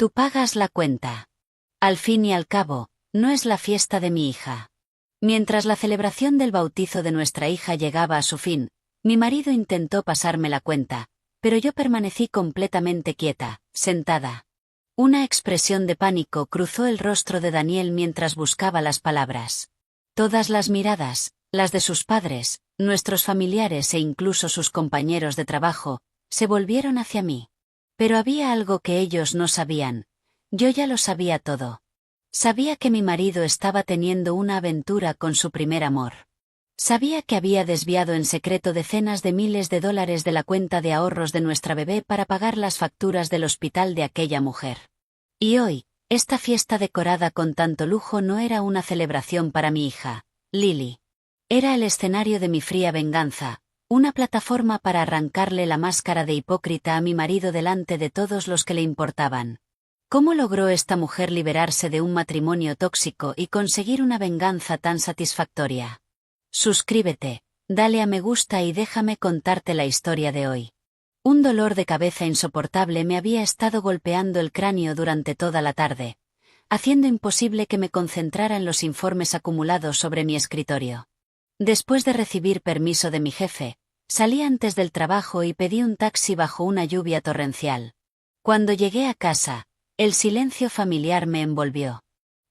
Tú pagas la cuenta. Al fin y al cabo, no es la fiesta de mi hija. Mientras la celebración del bautizo de nuestra hija llegaba a su fin, mi marido intentó pasarme la cuenta, pero yo permanecí completamente quieta, sentada. Una expresión de pánico cruzó el rostro de Daniel mientras buscaba las palabras. Todas las miradas, las de sus padres, nuestros familiares e incluso sus compañeros de trabajo, se volvieron hacia mí. Pero había algo que ellos no sabían. Yo ya lo sabía todo. Sabía que mi marido estaba teniendo una aventura con su primer amor. Sabía que había desviado en secreto decenas de miles de dólares de la cuenta de ahorros de nuestra bebé para pagar las facturas del hospital de aquella mujer. Y hoy, esta fiesta decorada con tanto lujo no era una celebración para mi hija, Lily. Era el escenario de mi fría venganza, una plataforma para arrancarle la máscara de hipócrita a mi marido delante de todos los que le importaban. ¿Cómo logró esta mujer liberarse de un matrimonio tóxico y conseguir una venganza tan satisfactoria? Suscríbete, dale a me gusta y déjame contarte la historia de hoy. Un dolor de cabeza insoportable me había estado golpeando el cráneo durante toda la tarde, haciendo imposible que me concentrara en los informes acumulados sobre mi escritorio. Después de recibir permiso de mi jefe, salí antes del trabajo y pedí un taxi bajo una lluvia torrencial. Cuando llegué a casa, el silencio familiar me envolvió.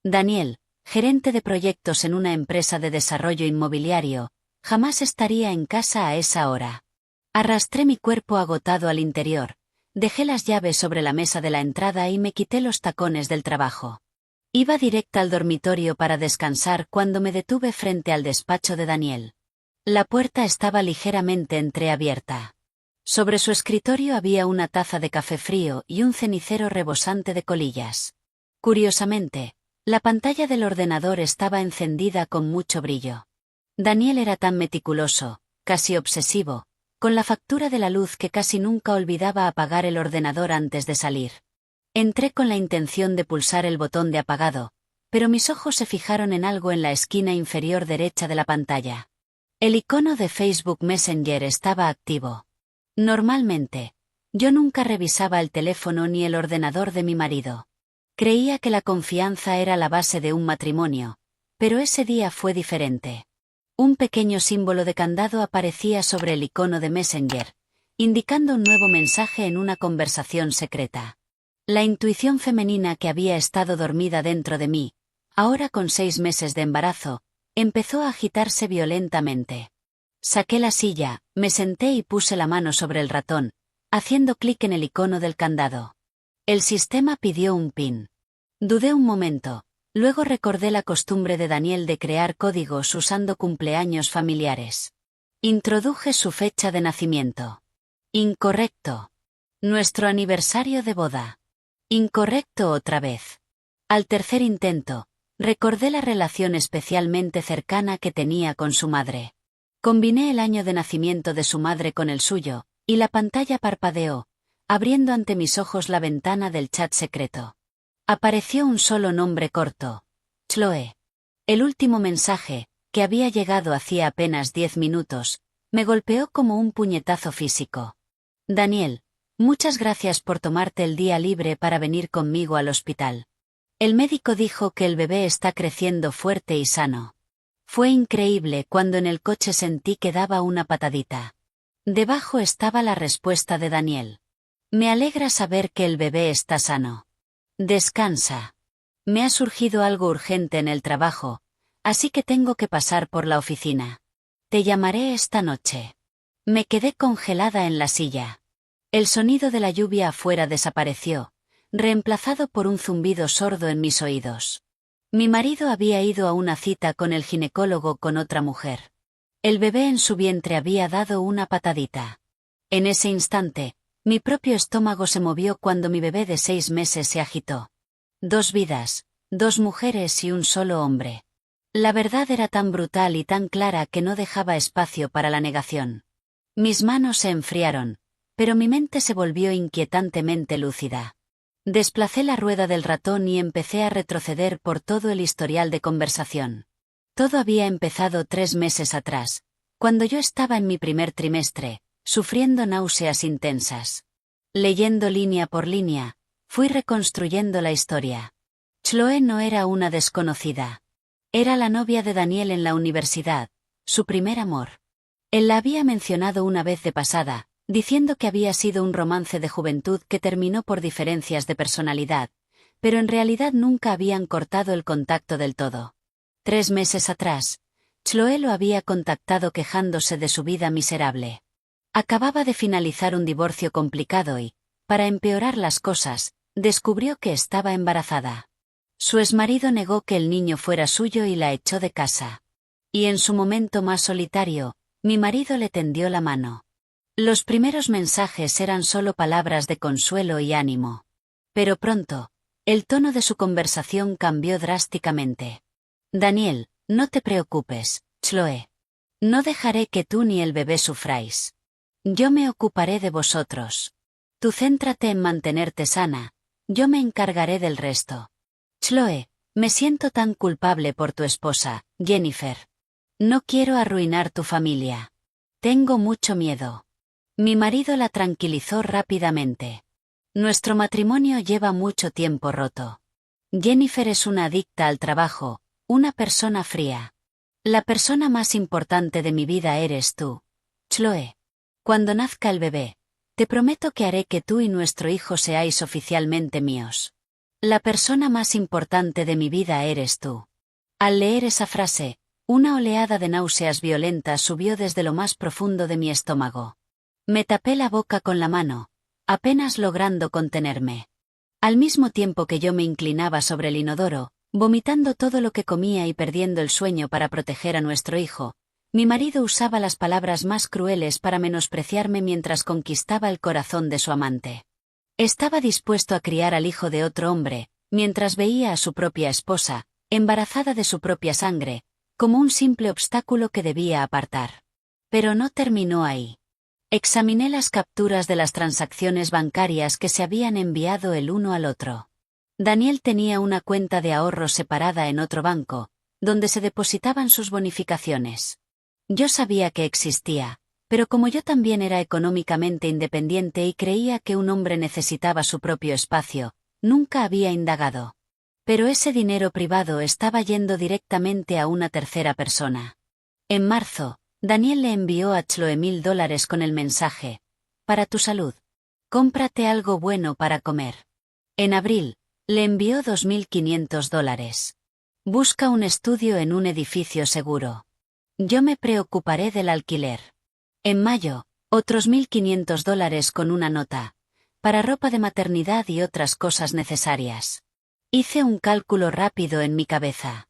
Daniel, gerente de proyectos en una empresa de desarrollo inmobiliario, jamás estaría en casa a esa hora. Arrastré mi cuerpo agotado al interior, dejé las llaves sobre la mesa de la entrada y me quité los tacones del trabajo. Iba directa al dormitorio para descansar cuando me detuve frente al despacho de Daniel. La puerta estaba ligeramente entreabierta. Sobre su escritorio había una taza de café frío y un cenicero rebosante de colillas. Curiosamente, la pantalla del ordenador estaba encendida con mucho brillo. Daniel era tan meticuloso, casi obsesivo, con la factura de la luz que casi nunca olvidaba apagar el ordenador antes de salir. Entré con la intención de pulsar el botón de apagado, pero mis ojos se fijaron en algo en la esquina inferior derecha de la pantalla. El icono de Facebook Messenger estaba activo. Normalmente, yo nunca revisaba el teléfono ni el ordenador de mi marido. Creía que la confianza era la base de un matrimonio, pero ese día fue diferente. Un pequeño símbolo de candado aparecía sobre el icono de Messenger, indicando un nuevo mensaje en una conversación secreta. La intuición femenina que había estado dormida dentro de mí, ahora con 6 meses de embarazo, empezó a agitarse violentamente. Saqué la silla, me senté y puse la mano sobre el ratón, haciendo clic en el icono del candado. El sistema pidió un PIN. Dudé un momento, luego recordé la costumbre de Daniel de crear códigos usando cumpleaños familiares. Introduje su fecha de nacimiento. Incorrecto. Nuestro aniversario de boda. Incorrecto otra vez. Al tercer intento, recordé la relación especialmente cercana que tenía con su madre. Combiné el año de nacimiento de su madre con el suyo, y la pantalla parpadeó, abriendo ante mis ojos la ventana del chat secreto. Apareció un solo nombre corto: Chloe. El último mensaje, que había llegado hacía apenas 10 minutos, me golpeó como un puñetazo físico. Daniel, muchas gracias por tomarte el día libre para venir conmigo al hospital. El médico dijo que el bebé está creciendo fuerte y sano. Fue increíble cuando en el coche sentí que daba una patadita. Debajo estaba la respuesta de Daniel. Me alegra saber que el bebé está sano. Descansa. Me ha surgido algo urgente en el trabajo, así que tengo que pasar por la oficina. Te llamaré esta noche. Me quedé congelada en la silla. El sonido de la lluvia afuera desapareció, reemplazado por un zumbido sordo en mis oídos. Mi marido había ido a una cita con el ginecólogo con otra mujer. El bebé en su vientre había dado una patadita. En ese instante, mi propio estómago se movió cuando mi bebé de 6 meses se agitó. 2 vidas, 2 mujeres y un solo hombre. La verdad era tan brutal y tan clara que no dejaba espacio para la negación. Mis manos se enfriaron, pero mi mente se volvió inquietantemente lúcida. Desplacé la rueda del ratón y empecé a retroceder por todo el historial de conversación. Todo había empezado 3 meses atrás, cuando yo estaba en mi primer trimestre, sufriendo náuseas intensas. Leyendo línea por línea, Fui reconstruyendo la historia. Chloe no era una desconocida. Era la novia de Daniel en la universidad, su primer amor. Él la había mencionado una vez de pasada, diciendo que había sido un romance de juventud que terminó por diferencias de personalidad, pero en realidad nunca habían cortado el contacto del todo. 3 meses atrás, Chloe lo había contactado quejándose de su vida miserable. Acababa de finalizar un divorcio complicado y, para empeorar las cosas, descubrió que estaba embarazada. Su exmarido negó que el niño fuera suyo y la echó de casa. Y en su momento más solitario, mi marido le tendió la mano. Los primeros mensajes eran solo palabras de consuelo y ánimo. Pero pronto, el tono de su conversación cambió drásticamente. Daniel, no te preocupes, Chloe. No dejaré que tú ni el bebé sufráis. Yo me ocuparé de vosotros. Tú céntrate en mantenerte sana, yo me encargaré del resto. Chloe, me siento tan culpable por tu esposa, Jennifer. No quiero arruinar tu familia. Tengo mucho miedo. Mi marido la tranquilizó rápidamente. Nuestro matrimonio lleva mucho tiempo roto. Jennifer es una adicta al trabajo, una persona fría. La persona más importante de mi vida eres tú, Chloe. Cuando nazca el bebé, te prometo que haré que tú y nuestro hijo seáis oficialmente míos. La persona más importante de mi vida eres tú. Al leer esa frase, una oleada de náuseas violentas subió desde lo más profundo de mi estómago. Me tapé la boca con la mano, apenas logrando contenerme. Al mismo tiempo que yo me inclinaba sobre el inodoro, vomitando todo lo que comía y perdiendo el sueño para proteger a nuestro hijo, mi marido usaba las palabras más crueles para menospreciarme mientras conquistaba el corazón de su amante. Estaba dispuesto a criar al hijo de otro hombre, mientras veía a su propia esposa, embarazada de su propia sangre, como un simple obstáculo que debía apartar. Pero no terminó ahí. Examiné las capturas de las transacciones bancarias que se habían enviado el uno al otro. Daniel tenía una cuenta de ahorros separada en otro banco, donde se depositaban sus bonificaciones. Yo sabía que existía, pero como yo también era económicamente independiente y creía que un hombre necesitaba su propio espacio, nunca había indagado. Pero ese dinero privado estaba yendo directamente a una tercera persona. En marzo, Daniel le envió a Chloe $1000 con el mensaje: para tu salud. Cómprate algo bueno para comer. En abril, le envió $2500. Busca un estudio en un edificio seguro. Yo me preocuparé del alquiler. En mayo, otros $1500 con una nota, para ropa de maternidad y otras cosas necesarias. Hice un cálculo rápido en mi cabeza.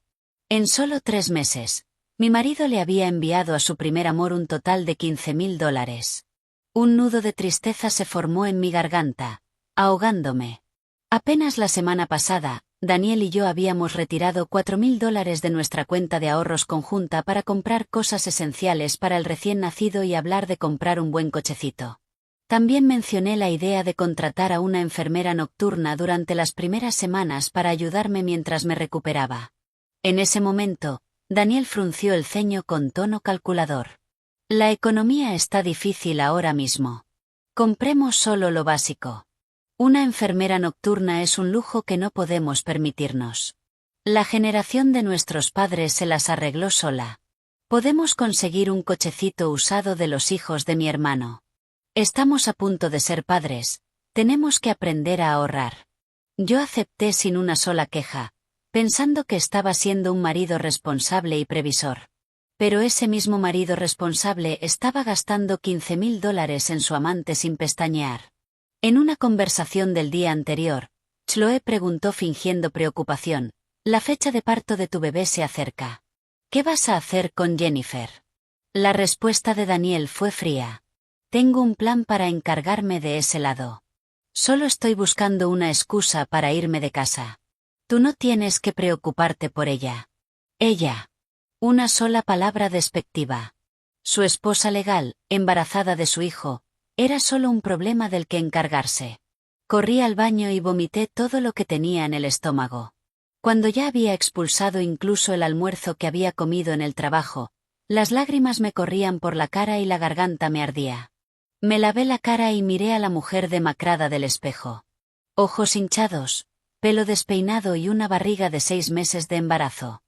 En solo 3 meses, mi marido le había enviado a su primer amor un total de $15000. Un nudo de tristeza se formó en mi garganta, ahogándome. Apenas la semana pasada, Daniel y yo habíamos retirado $4000 de nuestra cuenta de ahorros conjunta para comprar cosas esenciales para el recién nacido y hablar de comprar un buen cochecito. También mencioné la idea de contratar a una enfermera nocturna durante las primeras semanas para ayudarme mientras me recuperaba. En ese momento, Daniel frunció el ceño con tono calculador. La economía está difícil ahora mismo. Compremos solo lo básico. Una enfermera nocturna es un lujo que no podemos permitirnos. La generación de nuestros padres se las arregló sola. Podemos conseguir un cochecito usado de los hijos de mi hermano. Estamos a punto de ser padres, tenemos que aprender a ahorrar. Yo acepté sin una sola queja, pensando que estaba siendo un marido responsable y previsor. Pero ese mismo marido responsable estaba gastando $15000 en su amante sin pestañear. En una conversación del día anterior, Chloe preguntó fingiendo preocupación: la fecha de parto de tu bebé se acerca. ¿Qué vas a hacer con Jennifer? La respuesta de Daniel fue fría. Tengo un plan para encargarme de ese lado. Solo estoy buscando una excusa para irme de casa. Tú no tienes que preocuparte por ella. Ella. Una sola palabra despectiva. Su esposa legal, embarazada de su hijo, era solo un problema del que encargarse. Corrí al baño y vomité todo lo que tenía en el estómago. Cuando ya había expulsado incluso el almuerzo que había comido en el trabajo, las lágrimas me corrían por la cara y la garganta me ardía. Me lavé la cara y miré a la mujer demacrada del espejo. Ojos hinchados, pelo despeinado y una barriga de 6 meses de embarazo.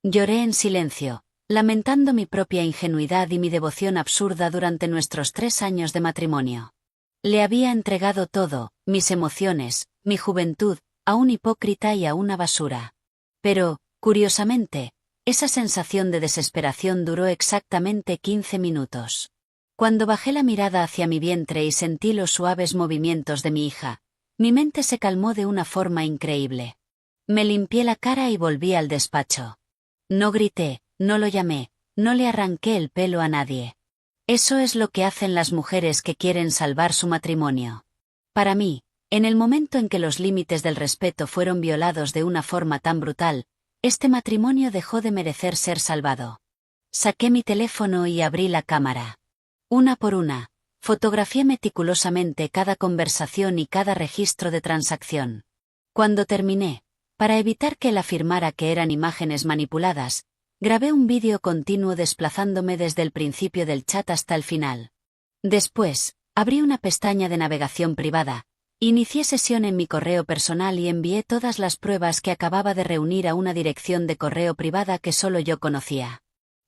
Lloré en silencio, lamentando mi propia ingenuidad y mi devoción absurda durante nuestros 3 años de matrimonio. Le había entregado todo, mis emociones, mi juventud, a un hipócrita y a una basura. Pero, curiosamente, esa sensación de desesperación duró exactamente 15 minutos. Cuando bajé la mirada hacia mi vientre y sentí los suaves movimientos de mi hija, mi mente se calmó de una forma increíble. Me limpié la cara y volví al despacho. No grité, no lo llamé, no le arranqué el pelo a nadie. Eso es lo que hacen las mujeres que quieren salvar su matrimonio. Para mí, en el momento en que los límites del respeto fueron violados de una forma tan brutal, este matrimonio dejó de merecer ser salvado. Saqué mi teléfono y abrí la cámara. Una por una, fotografié meticulosamente cada conversación y cada registro de transacción. Cuando terminé, para evitar que él afirmara que eran imágenes manipuladas, grabé un vídeo continuo desplazándome desde el principio del chat hasta el final. Después, abrí una pestaña de navegación privada, inicié sesión en mi correo personal y envié todas las pruebas que acababa de reunir a una dirección de correo privada que solo yo conocía.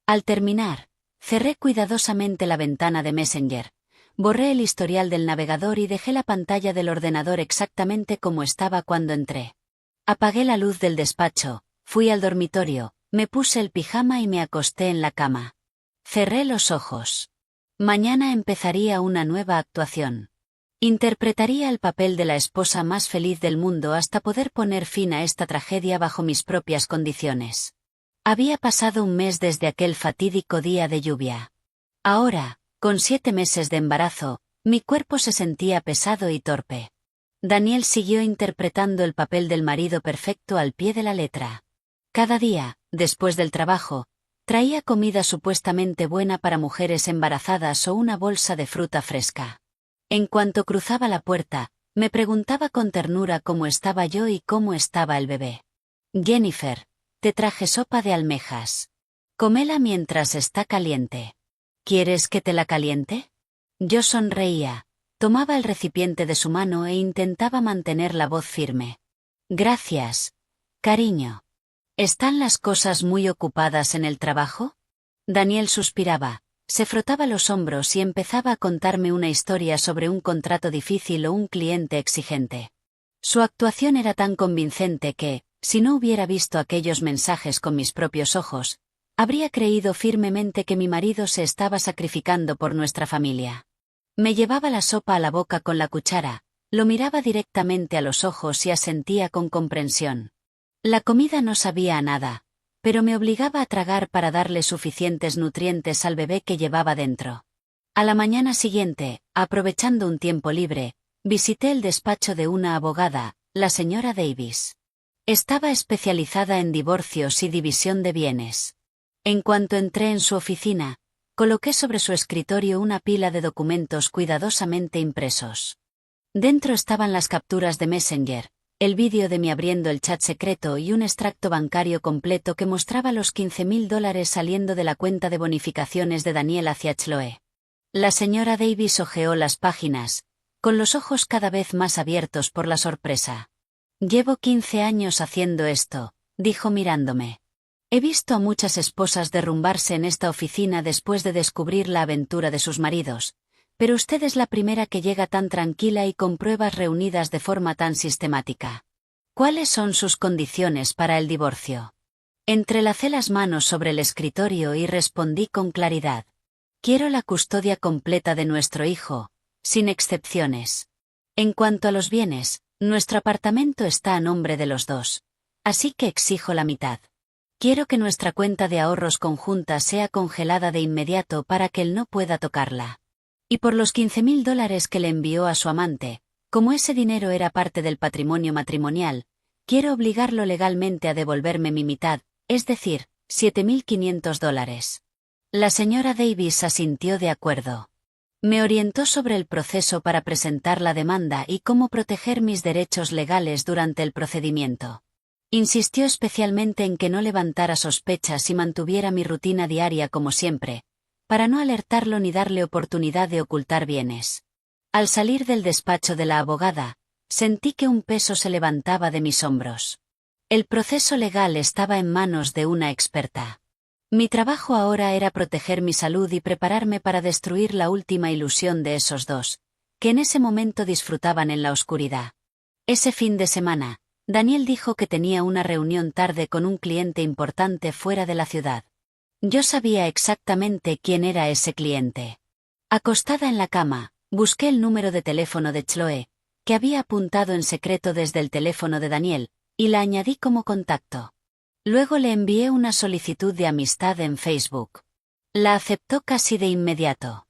Al terminar, cerré cuidadosamente la ventana de Messenger, borré el historial del navegador y dejé la pantalla del ordenador exactamente como estaba cuando entré. Apagué la luz del despacho, fui al dormitorio, me puse el pijama y me acosté en la cama. Cerré los ojos. Mañana empezaría una nueva actuación. Interpretaría el papel de la esposa más feliz del mundo hasta poder poner fin a esta tragedia bajo mis propias condiciones. Había pasado un mes desde aquel fatídico día de lluvia. Ahora, con 7 meses de embarazo, mi cuerpo se sentía pesado y torpe. Daniel siguió interpretando el papel del marido perfecto al pie de la letra. Cada día, después del trabajo, traía comida supuestamente buena para mujeres embarazadas o una bolsa de fruta fresca. En cuanto cruzaba la puerta, me preguntaba con ternura cómo estaba yo y cómo estaba el bebé. Jennifer, te traje sopa de almejas. Cómela mientras está caliente. ¿Quieres que te la caliente? Yo sonreía, tomaba el recipiente de su mano e intentaba mantener la voz firme. Gracias, cariño. ¿Están las cosas muy ocupadas en el trabajo? Daniel suspiraba, se frotaba los hombros y empezaba a contarme una historia sobre un contrato difícil o un cliente exigente. Su actuación era tan convincente que, si no hubiera visto aquellos mensajes con mis propios ojos, habría creído firmemente que mi marido se estaba sacrificando por nuestra familia. Me llevaba la sopa a la boca con la cuchara, lo miraba directamente a los ojos y asentía con comprensión. La comida no sabía a nada, pero me obligaba a tragar para darle suficientes nutrientes al bebé que llevaba dentro. A la mañana siguiente, aprovechando un tiempo libre, visité el despacho de una abogada, la señora Davis. Estaba especializada en divorcios y división de bienes. En cuanto entré en su oficina, coloqué sobre su escritorio una pila de documentos cuidadosamente impresos. Dentro estaban las capturas de Messenger, el vídeo de mí abriendo el chat secreto y un extracto bancario completo que mostraba los $15,000 saliendo de la cuenta de bonificaciones de Daniel hacia Chloe. La señora Davis hojeó las páginas, con los ojos cada vez más abiertos por la sorpresa. Llevo 15 años haciendo esto, dijo mirándome. He visto a muchas esposas derrumbarse en esta oficina después de descubrir la aventura de sus maridos, pero usted es la primera que llega tan tranquila y con pruebas reunidas de forma tan sistemática. ¿Cuáles son sus condiciones para el divorcio? Entrelacé las manos sobre el escritorio y respondí con claridad. Quiero la custodia completa de nuestro hijo, sin excepciones. En cuanto a los bienes, nuestro apartamento está a nombre de los dos, así que exijo la mitad. Quiero que nuestra cuenta de ahorros conjunta sea congelada de inmediato para que él no pueda tocarla. Y por los $15,000 que le envió a su amante, como ese dinero era parte del patrimonio matrimonial, quiero obligarlo legalmente a devolverme mi mitad, es decir, $7,500. La señora Davis asintió de acuerdo. Me orientó sobre el proceso para presentar la demanda y cómo proteger mis derechos legales durante el procedimiento. Insistió especialmente en que no levantara sospechas y mantuviera mi rutina diaria como siempre, para no alertarlo ni darle oportunidad de ocultar bienes. Al salir del despacho de la abogada, Sentí que un peso se levantaba de mis hombros. El proceso legal estaba en manos de una experta. Mi trabajo ahora era proteger mi salud y prepararme para destruir la última ilusión de esos dos, que en ese momento disfrutaban en la oscuridad. Ese fin de semana, Daniel dijo que tenía una reunión tarde con un cliente importante fuera de la ciudad. Yo sabía exactamente quién era ese cliente. Acostada en la cama, busqué el número de teléfono de Chloe, que había apuntado en secreto desde el teléfono de Daniel, y la añadí como contacto. Luego le envié una solicitud de amistad en Facebook. La aceptó casi de inmediato.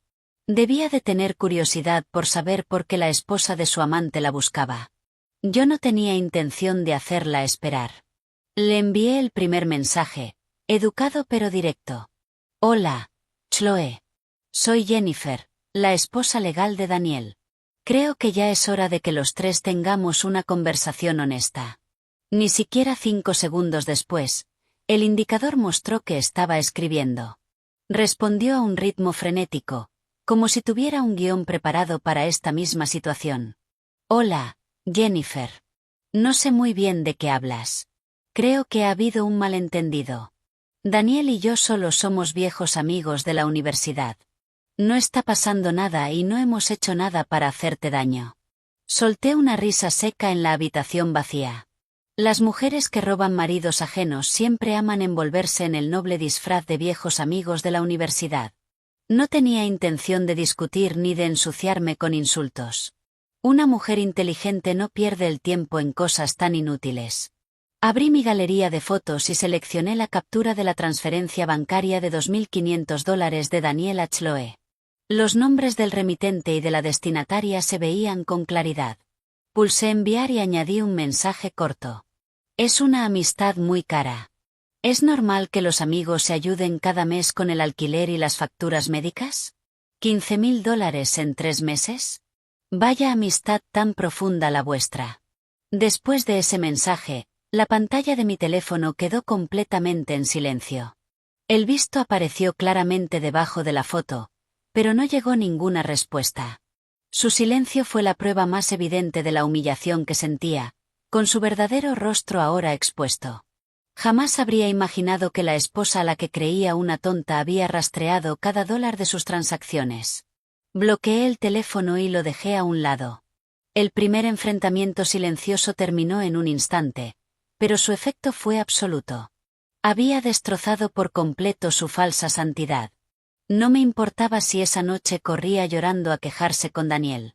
Debía de tener curiosidad por saber por qué la esposa de su amante la buscaba. Yo no tenía intención de hacerla esperar. Le envié el primer mensaje, educado pero directo. Hola, Chloe. Soy Jennifer, la esposa legal de Daniel. Creo que ya es hora de que los tres tengamos una conversación honesta. Ni siquiera 5 segundos después, el indicador mostró que estaba escribiendo. Respondió a un ritmo frenético, como si tuviera un guión preparado para esta misma situación. Hola, Jennifer. No sé muy bien de qué hablas. Creo que ha habido un malentendido. Daniel y yo solo somos viejos amigos de la universidad. No está pasando nada y no hemos hecho nada para hacerte daño. Solté una risa seca en la habitación vacía. Las mujeres que roban maridos ajenos siempre aman envolverse en el noble disfraz de viejos amigos de la universidad. No tenía intención de discutir ni de ensuciarme con insultos. Una mujer inteligente no pierde el tiempo en cosas tan inútiles. Abrí mi galería de fotos y seleccioné la captura de la transferencia bancaria de $2.500 de Daniel a Chloe. Los nombres del remitente y de la destinataria se veían con claridad. Pulsé enviar y añadí un mensaje corto. Es una amistad muy cara. ¿Es normal que los amigos se ayuden cada mes con el alquiler y las facturas médicas? $15.000 en 3 meses. Vaya amistad tan profunda la vuestra. Después de ese mensaje, la pantalla de mi teléfono quedó completamente en silencio. El visto apareció claramente debajo de la foto, pero no llegó ninguna respuesta. Su silencio fue la prueba más evidente de la humillación que sentía, con su verdadero rostro ahora expuesto. Jamás habría imaginado que la esposa a la que creía una tonta había rastreado cada dólar de sus transacciones. Bloqueé el teléfono y lo dejé a un lado. El primer enfrentamiento silencioso terminó en un instante, pero su efecto fue absoluto. Había destrozado por completo su falsa santidad. No me importaba si esa noche corría llorando a quejarse con Daniel.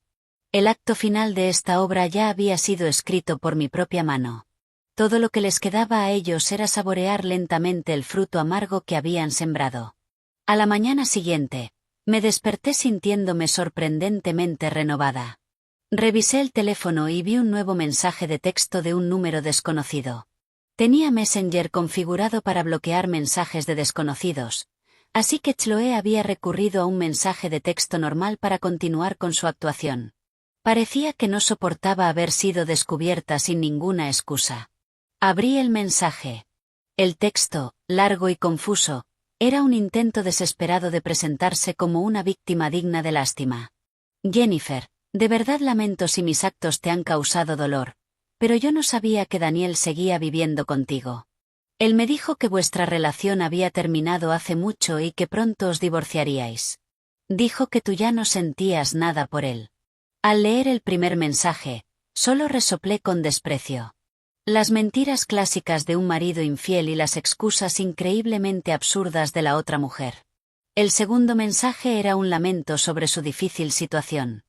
El acto final de esta obra ya había sido escrito por mi propia mano. Todo lo que les quedaba a ellos era saborear lentamente el fruto amargo que habían sembrado. A la mañana siguiente, me desperté sintiéndome sorprendentemente renovada. Revisé el teléfono y vi un nuevo mensaje de texto de un número desconocido. Tenía Messenger configurado para bloquear mensajes de desconocidos, así que Chloe había recurrido a un mensaje de texto normal para continuar con su actuación. Parecía que no soportaba haber sido descubierta sin ninguna excusa. Abrí el mensaje. El texto, largo y confuso, era un intento desesperado de presentarse como una víctima digna de lástima. Jennifer, de verdad lamento si mis actos te han causado dolor, pero yo no sabía que Daniel seguía viviendo contigo. Él me dijo que vuestra relación había terminado hace mucho y que pronto os divorciaríais. Dijo que tú ya no sentías nada por él. Al leer el primer mensaje, solo resoplé con desprecio. Las mentiras clásicas de un marido infiel y las excusas increíblemente absurdas de la otra mujer. El segundo mensaje era un lamento sobre su difícil situación.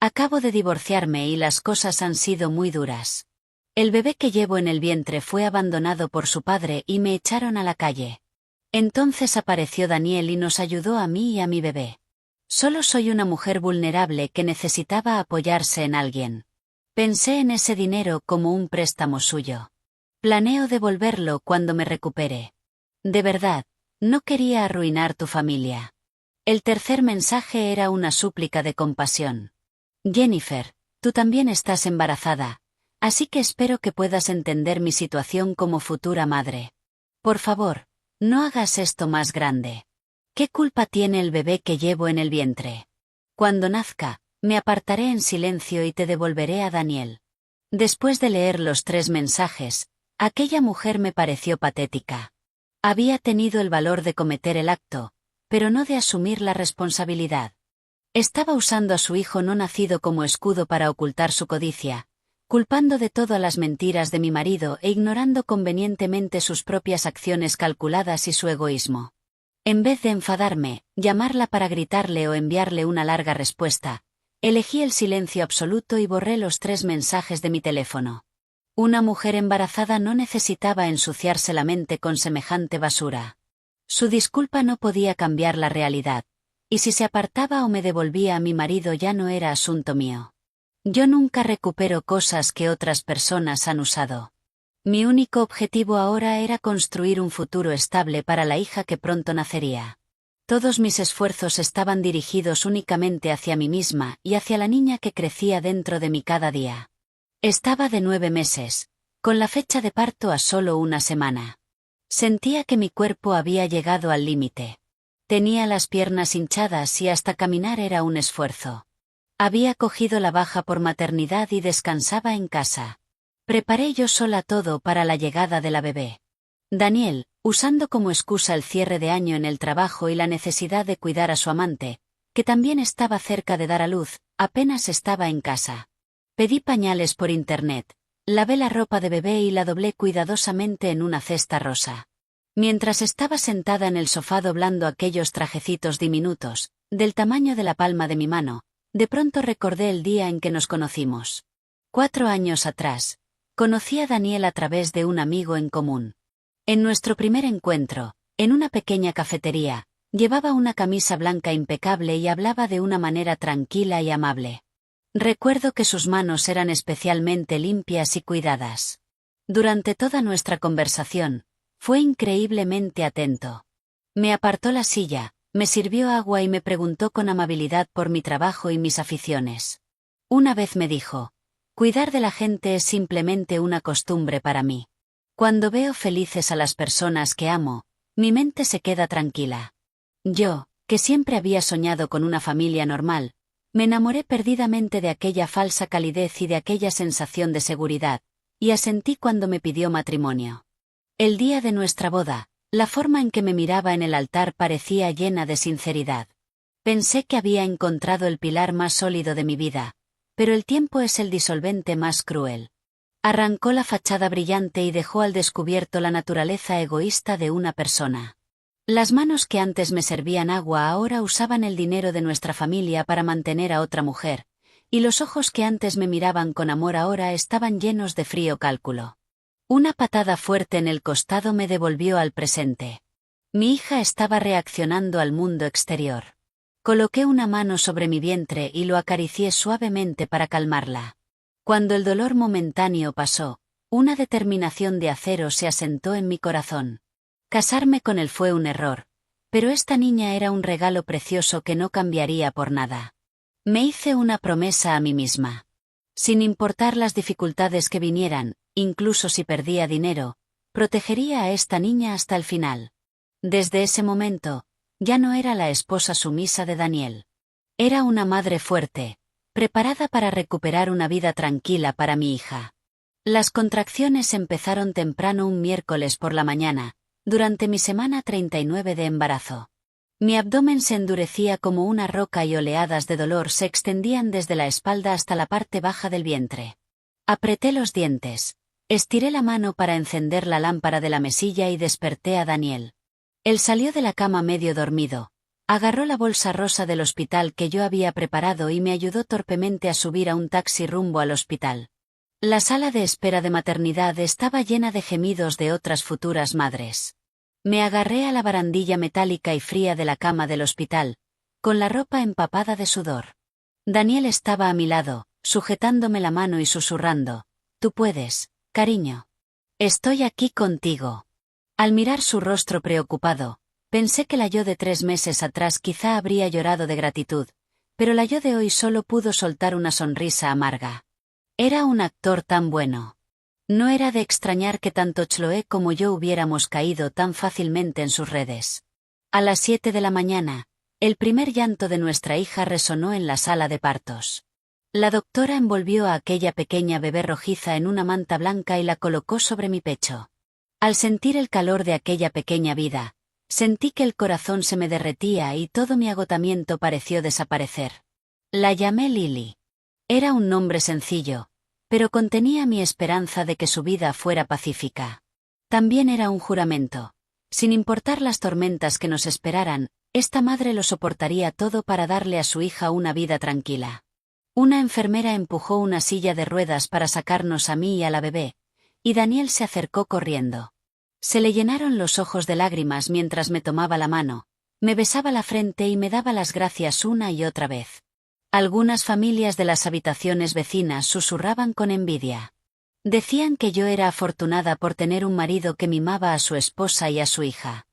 Acabo de divorciarme y las cosas han sido muy duras. El bebé que llevo en el vientre fue abandonado por su padre y me echaron a la calle. Entonces apareció Daniel y nos ayudó a mí y a mi bebé. Solo soy una mujer vulnerable que necesitaba apoyarse en alguien. Pensé en ese dinero como un préstamo suyo. Planeo devolverlo cuando me recupere. De verdad, no quería arruinar tu familia. El tercer mensaje era una súplica de compasión. Jennifer, tú también estás embarazada, así que espero que puedas entender mi situación como futura madre. Por favor, no hagas esto más grande. ¿Qué culpa tiene el bebé que llevo en el vientre? Cuando nazca, me apartaré en silencio y te devolveré a Daniel. Después de leer los 3 mensajes, aquella mujer me pareció patética. Había tenido el valor de cometer el acto, pero no de asumir la responsabilidad. Estaba usando a su hijo no nacido como escudo para ocultar su codicia, culpando de todo a las mentiras de mi marido e ignorando convenientemente sus propias acciones calculadas y su egoísmo. En vez de enfadarme, llamarla para gritarle o enviarle una larga respuesta, elegí el silencio absoluto y borré los 3 mensajes de mi teléfono. Una mujer embarazada no necesitaba ensuciarse la mente con semejante basura. Su disculpa no podía cambiar la realidad, y si se apartaba o me devolvía a mi marido ya no era asunto mío. Yo nunca recupero cosas que otras personas han usado. Mi único objetivo ahora era construir un futuro estable para la hija que pronto nacería. Todos mis esfuerzos estaban dirigidos únicamente hacia mí misma y hacia la niña que crecía dentro de mí cada día. Estaba de 9 meses, con la fecha de parto a solo una semana. Sentía que mi cuerpo había llegado al límite. Tenía las piernas hinchadas y hasta caminar era un esfuerzo. Había cogido la baja por maternidad y descansaba en casa. Preparé yo sola todo para la llegada de la bebé. Daniel, usando como excusa el cierre de año en el trabajo y la necesidad de cuidar a su amante, que también estaba cerca de dar a luz, apenas estaba en casa. Pedí pañales por internet, lavé la ropa de bebé y la doblé cuidadosamente en una cesta rosa. Mientras estaba sentada en el sofá doblando aquellos trajecitos diminutos, del tamaño de la palma de mi mano, de pronto recordé el día en que nos conocimos. 4 años atrás, conocí a Daniel a través de un amigo en común. En nuestro primer encuentro, en una pequeña cafetería, llevaba una camisa blanca impecable y hablaba de una manera tranquila y amable. Recuerdo que sus manos eran especialmente limpias y cuidadas. Durante toda nuestra conversación, fue increíblemente atento. Me apartó la silla, me sirvió agua y me preguntó con amabilidad por mi trabajo y mis aficiones. Una vez me dijo: cuidar de la gente es simplemente una costumbre para mí. Cuando veo felices a las personas que amo, mi mente se queda tranquila. Yo, que siempre había soñado con una familia normal, me enamoré perdidamente de aquella falsa calidez y de aquella sensación de seguridad, y asentí cuando me pidió matrimonio. El día de nuestra boda, la forma en que me miraba en el altar parecía llena de sinceridad. Pensé que había encontrado el pilar más sólido de mi vida, pero el tiempo es el disolvente más cruel. Arrancó la fachada brillante y dejó al descubierto la naturaleza egoísta de una persona. Las manos que antes me servían agua ahora usaban el dinero de nuestra familia para mantener a otra mujer, y los ojos que antes me miraban con amor ahora estaban llenos de frío cálculo. Una patada fuerte en el costado me devolvió al presente. Mi hija estaba reaccionando al mundo exterior. Coloqué una mano sobre mi vientre y lo acaricié suavemente para calmarla. Cuando el dolor momentáneo pasó, una determinación de acero se asentó en mi corazón. Casarme con él fue un error, pero esta niña era un regalo precioso que no cambiaría por nada. Me hice una promesa a mí misma. Sin importar las dificultades que vinieran, incluso si perdía dinero, protegería a esta niña hasta el final. Desde ese momento, ya no era la esposa sumisa de Daniel. Era una madre fuerte, preparada para recuperar una vida tranquila para mi hija. Las contracciones empezaron temprano un miércoles por la mañana, durante mi semana 39 de embarazo. Mi abdomen se endurecía como una roca y oleadas de dolor se extendían desde la espalda hasta la parte baja del vientre. Apreté los dientes, estiré la mano para encender la lámpara de la mesilla y desperté a Daniel. Él salió de la cama medio dormido, agarró la bolsa rosa del hospital que yo había preparado y me ayudó torpemente a subir a un taxi rumbo al hospital. La sala de espera de maternidad estaba llena de gemidos de otras futuras madres. Me agarré a la barandilla metálica y fría de la cama del hospital, con la ropa empapada de sudor. Daniel estaba a mi lado, sujetándome la mano y susurrando: «Tú puedes, cariño. Estoy aquí contigo». Al mirar su rostro preocupado, pensé que la yo de 3 meses atrás quizá habría llorado de gratitud, pero la yo de hoy solo pudo soltar una sonrisa amarga. Era un actor tan bueno. No era de extrañar que tanto Chloe como yo hubiéramos caído tan fácilmente en sus redes. A las 7 de la mañana, el primer llanto de nuestra hija resonó en la sala de partos. La doctora envolvió a aquella pequeña bebé rojiza en una manta blanca y la colocó sobre mi pecho. Al sentir el calor de aquella pequeña vida, sentí que el corazón se me derretía y todo mi agotamiento pareció desaparecer. La llamé Lily. Era un nombre sencillo, pero contenía mi esperanza de que su vida fuera pacífica. También era un juramento. Sin importar las tormentas que nos esperaran, esta madre lo soportaría todo para darle a su hija una vida tranquila. Una enfermera empujó una silla de ruedas para sacarnos a mí y a la bebé, y Daniel se acercó corriendo. Se le llenaron los ojos de lágrimas mientras me tomaba la mano, me besaba la frente y me daba las gracias una y otra vez. Algunas familias de las habitaciones vecinas susurraban con envidia. Decían que yo era afortunada por tener un marido que mimaba a su esposa y a su hija.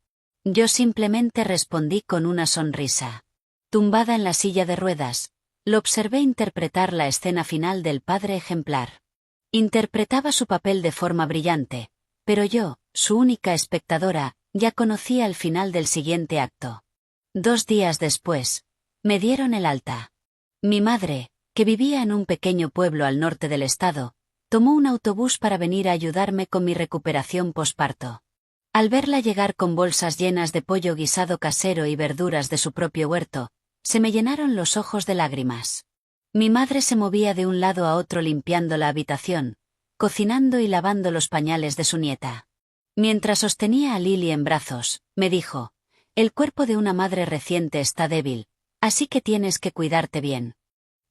Yo simplemente respondí con una sonrisa. Tumbada en la silla de ruedas, lo observé interpretar la escena final del padre ejemplar. Interpretaba su papel de forma brillante, pero yo, su única espectadora, ya conocía el final del siguiente acto. 2 días después, me dieron el alta. Mi madre, que vivía en un pequeño pueblo al norte del estado, tomó un autobús para venir a ayudarme con mi recuperación posparto. Al verla llegar con bolsas llenas de pollo guisado casero y verduras de su propio huerto, se me llenaron los ojos de lágrimas. Mi madre se movía de un lado a otro limpiando la habitación, cocinando y lavando los pañales de su nieta. Mientras sostenía a Lily en brazos, me dijo: «El cuerpo de una madre reciente está débil, así que tienes que cuidarte bien.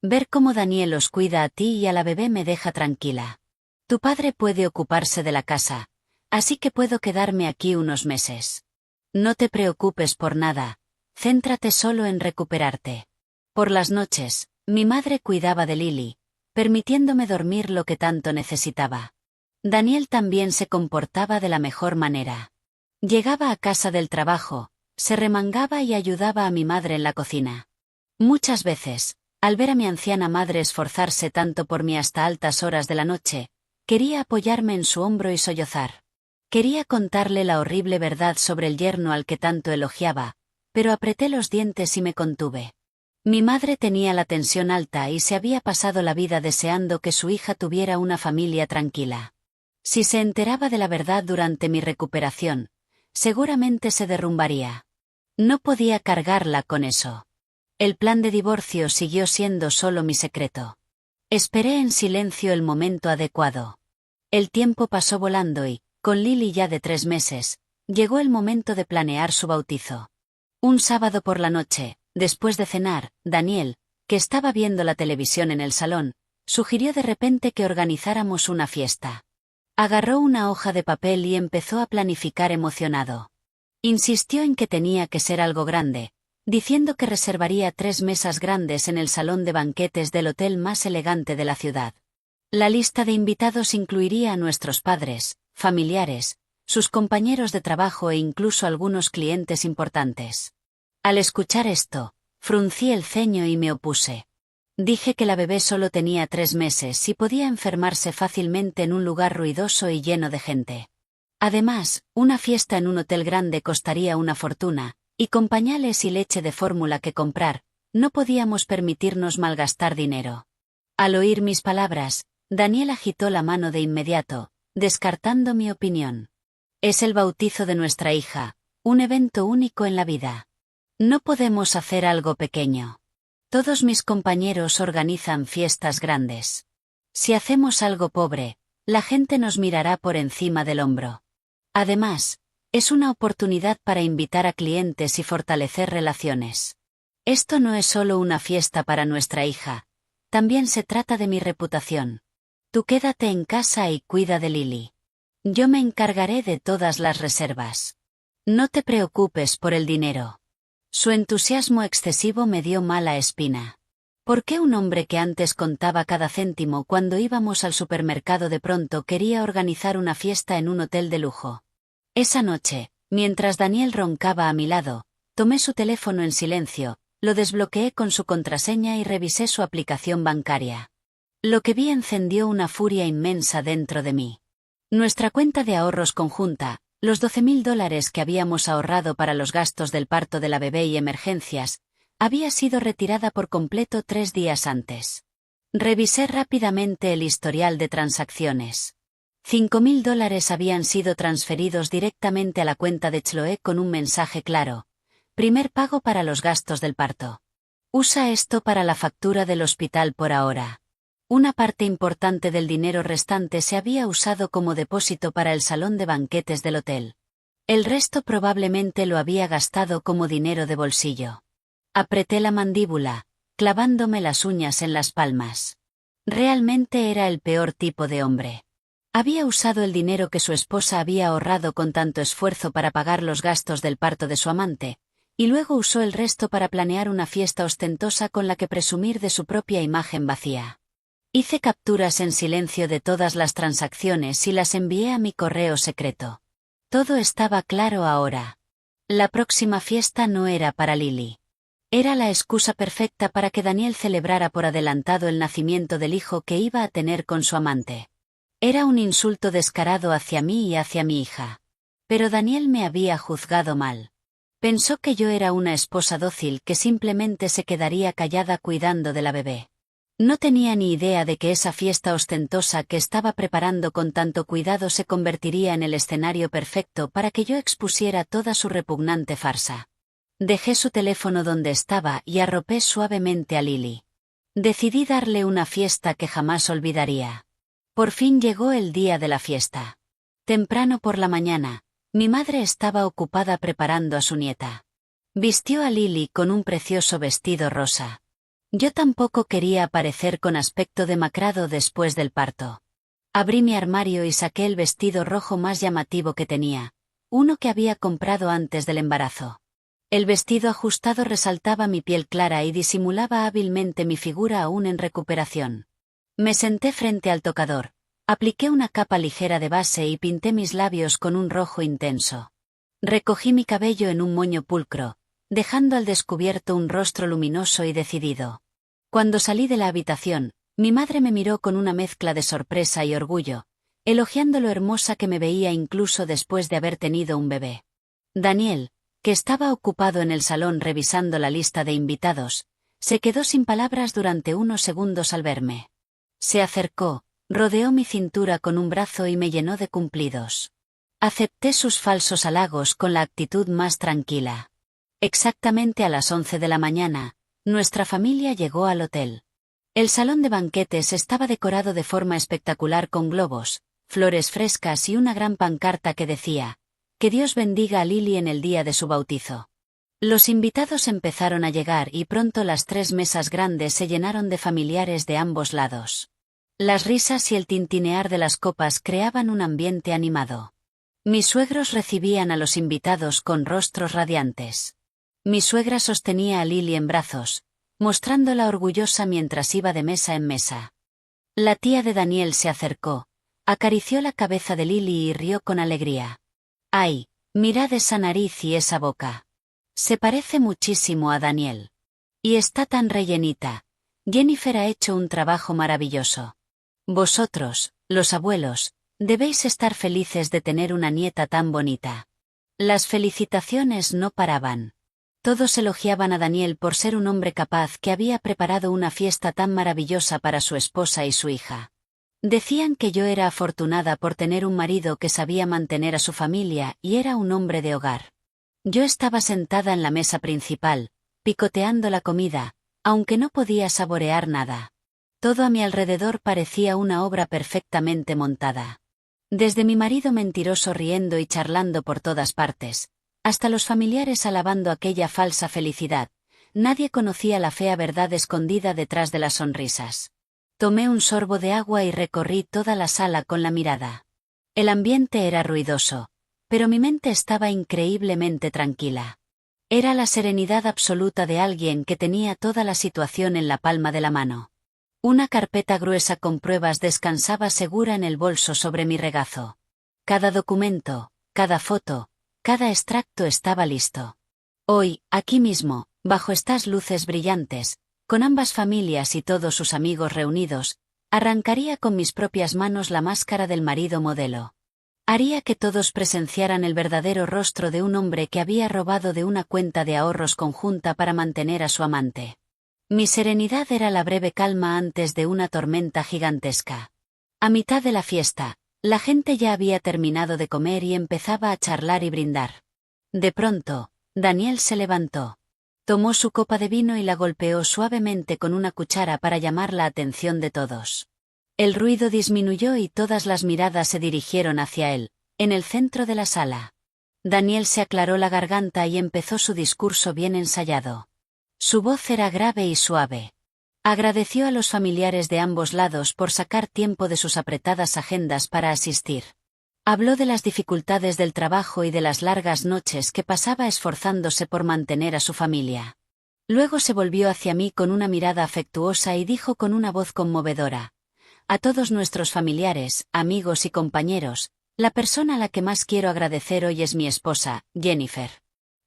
Ver cómo Daniel os cuida a ti y a la bebé me deja tranquila. Tu padre puede ocuparse de la casa, así que puedo quedarme aquí unos meses. No te preocupes por nada, céntrate solo en recuperarte». Por las noches, mi madre cuidaba de Lily, permitiéndome dormir lo que tanto necesitaba. Daniel también se comportaba de la mejor manera. Llegaba a casa del trabajo, se remangaba y ayudaba a mi madre en la cocina. Muchas veces, al ver a mi anciana madre esforzarse tanto por mí hasta altas horas de la noche, quería apoyarme en su hombro y sollozar. Quería contarle la horrible verdad sobre el yerno al que tanto elogiaba, pero apreté los dientes y me contuve. Mi madre tenía la tensión alta y se había pasado la vida deseando que su hija tuviera una familia tranquila. Si se enteraba de la verdad durante mi recuperación, seguramente se derrumbaría. No podía cargarla con eso. El plan de divorcio siguió siendo solo mi secreto. Esperé en silencio el momento adecuado. El tiempo pasó volando y, con Lily ya de 3 meses, llegó el momento de planear su bautizo. Un sábado por la noche, después de cenar, Daniel, que estaba viendo la televisión en el salón, sugirió de repente que organizáramos una fiesta. Agarró una hoja de papel y empezó a planificar emocionado. Insistió en que tenía que ser algo grande, diciendo que reservaría 3 mesas grandes en el salón de banquetes del hotel más elegante de la ciudad. La lista de invitados incluiría a nuestros padres, familiares, sus compañeros de trabajo e incluso algunos clientes importantes. Al escuchar esto, fruncí el ceño y me opuse. Dije que la bebé solo tenía 3 meses y podía enfermarse fácilmente en un lugar ruidoso y lleno de gente. Además, una fiesta en un hotel grande costaría una fortuna, y con pañales y leche de fórmula que comprar, no podíamos permitirnos malgastar dinero. Al oír mis palabras, Daniel agitó la mano de inmediato, descartando mi opinión. Es el bautizo de nuestra hija, un evento único en la vida. No podemos hacer algo pequeño. Todos mis compañeros organizan fiestas grandes. Si hacemos algo pobre, la gente nos mirará por encima del hombro. Además, es una oportunidad para invitar a clientes y fortalecer relaciones. Esto no es solo una fiesta para nuestra hija, también se trata de mi reputación. Tú quédate en casa y cuida de Lily. Yo me encargaré de todas las reservas. No te preocupes por el dinero. Su entusiasmo excesivo me dio mala espina. ¿Por qué un hombre que antes contaba cada céntimo cuando íbamos al supermercado de pronto quería organizar una fiesta en un hotel de lujo? Esa noche, mientras Daniel roncaba a mi lado, tomé su teléfono en silencio, lo desbloqueé con su contraseña y revisé su aplicación bancaria. Lo que vi encendió una furia inmensa dentro de mí. Nuestra cuenta de ahorros conjunta, los $12,000 que habíamos ahorrado para los gastos del parto de la bebé y emergencias, había sido retirada por completo 3 días antes. Revisé rápidamente el historial de transacciones. $5.000 habían sido transferidos directamente a la cuenta de Chloe con un mensaje claro. Primer pago para los gastos del parto. Usa esto para la factura del hospital por ahora. Una parte importante del dinero restante se había usado como depósito para el salón de banquetes del hotel. El resto probablemente lo había gastado como dinero de bolsillo. Apreté la mandíbula, clavándome las uñas en las palmas. Realmente era el peor tipo de hombre. Había usado el dinero que su esposa había ahorrado con tanto esfuerzo para pagar los gastos del parto de su amante, y luego usó el resto para planear una fiesta ostentosa con la que presumir de su propia imagen vacía. Hice capturas en silencio de todas las transacciones y las envié a mi correo secreto. Todo estaba claro ahora. La próxima fiesta no era para Lily. Era la excusa perfecta para que Daniel celebrara por adelantado el nacimiento del hijo que iba a tener con su amante. Era un insulto descarado hacia mí y hacia mi hija. Pero Daniel me había juzgado mal. Pensó que yo era una esposa dócil que simplemente se quedaría callada cuidando de la bebé. No tenía ni idea de que esa fiesta ostentosa que estaba preparando con tanto cuidado se convertiría en el escenario perfecto para que yo expusiera toda su repugnante farsa. Dejé su teléfono donde estaba y arropé suavemente a Lily. Decidí darle una fiesta que jamás olvidaría. Por fin llegó el día de la fiesta. Temprano por la mañana, mi madre estaba ocupada preparando a su nieta. Vistió a Lily con un precioso vestido rosa. Yo tampoco quería aparecer con aspecto demacrado después del parto. Abrí mi armario y saqué el vestido rojo más llamativo que tenía, uno que había comprado antes del embarazo. El vestido ajustado resaltaba mi piel clara y disimulaba hábilmente mi figura aún en recuperación. Me senté frente al tocador, apliqué una capa ligera de base y pinté mis labios con un rojo intenso. Recogí mi cabello en un moño pulcro, dejando al descubierto un rostro luminoso y decidido. Cuando salí de la habitación, mi madre me miró con una mezcla de sorpresa y orgullo, elogiando lo hermosa que me veía incluso después de haber tenido un bebé. Daniel, que estaba ocupado en el salón revisando la lista de invitados, se quedó sin palabras durante unos segundos al verme. Se acercó, rodeó mi cintura con un brazo y me llenó de cumplidos. Acepté sus falsos halagos con la actitud más tranquila. Exactamente a las 11 de la mañana, nuestra familia llegó al hotel. El salón de banquetes estaba decorado de forma espectacular con globos, flores frescas y una gran pancarta que decía: «Que Dios bendiga a Lily en el día de su bautizo». Los invitados empezaron a llegar y pronto las 3 mesas grandes se llenaron de familiares de ambos lados. Las risas y el tintinear de las copas creaban un ambiente animado. Mis suegros recibían a los invitados con rostros radiantes. Mi suegra sostenía a Lily en brazos, mostrándola orgullosa mientras iba de mesa en mesa. La tía de Daniel se acercó, acarició la cabeza de Lily y rió con alegría. «¡Ay, mirad esa nariz y esa boca! Se parece muchísimo a Daniel. Y está tan rellenita. Jennifer ha hecho un trabajo maravilloso. Vosotros, los abuelos, debéis estar felices de tener una nieta tan bonita». Las felicitaciones no paraban. Todos elogiaban a Daniel por ser un hombre capaz que había preparado una fiesta tan maravillosa para su esposa y su hija. Decían que yo era afortunada por tener un marido que sabía mantener a su familia y era un hombre de hogar. Yo estaba sentada en la mesa principal, picoteando la comida, aunque no podía saborear nada. Todo a mi alrededor parecía una obra perfectamente montada. Desde mi marido mentiroso riendo y charlando por todas partes, hasta los familiares alabando aquella falsa felicidad, nadie conocía la fea verdad escondida detrás de las sonrisas. Tomé un sorbo de agua y recorrí toda la sala con la mirada. El ambiente era ruidoso, pero mi mente estaba increíblemente tranquila. Era la serenidad absoluta de alguien que tenía toda la situación en la palma de la mano. Una carpeta gruesa con pruebas descansaba segura en el bolso sobre mi regazo. Cada documento, cada foto, cada extracto estaba listo. Hoy, aquí mismo, bajo estas luces brillantes, con ambas familias y todos sus amigos reunidos, arrancaría con mis propias manos la máscara del marido modelo. Haría que todos presenciaran el verdadero rostro de un hombre que había robado de una cuenta de ahorros conjunta para mantener a su amante. Mi serenidad era la breve calma antes de una tormenta gigantesca. A mitad de la fiesta, la gente ya había terminado de comer y empezaba a charlar y brindar. De pronto, Daniel se levantó. Tomó su copa de vino y la golpeó suavemente con una cuchara para llamar la atención de todos. El ruido disminuyó y todas las miradas se dirigieron hacia él, en el centro de la sala. Daniel se aclaró la garganta y empezó su discurso bien ensayado. Su voz era grave y suave. Agradeció a los familiares de ambos lados por sacar tiempo de sus apretadas agendas para asistir. Habló de las dificultades del trabajo y de las largas noches que pasaba esforzándose por mantener a su familia. Luego se volvió hacia mí con una mirada afectuosa y dijo con una voz conmovedora: a todos nuestros familiares, amigos y compañeros, la persona a la que más quiero agradecer hoy es mi esposa, Jennifer.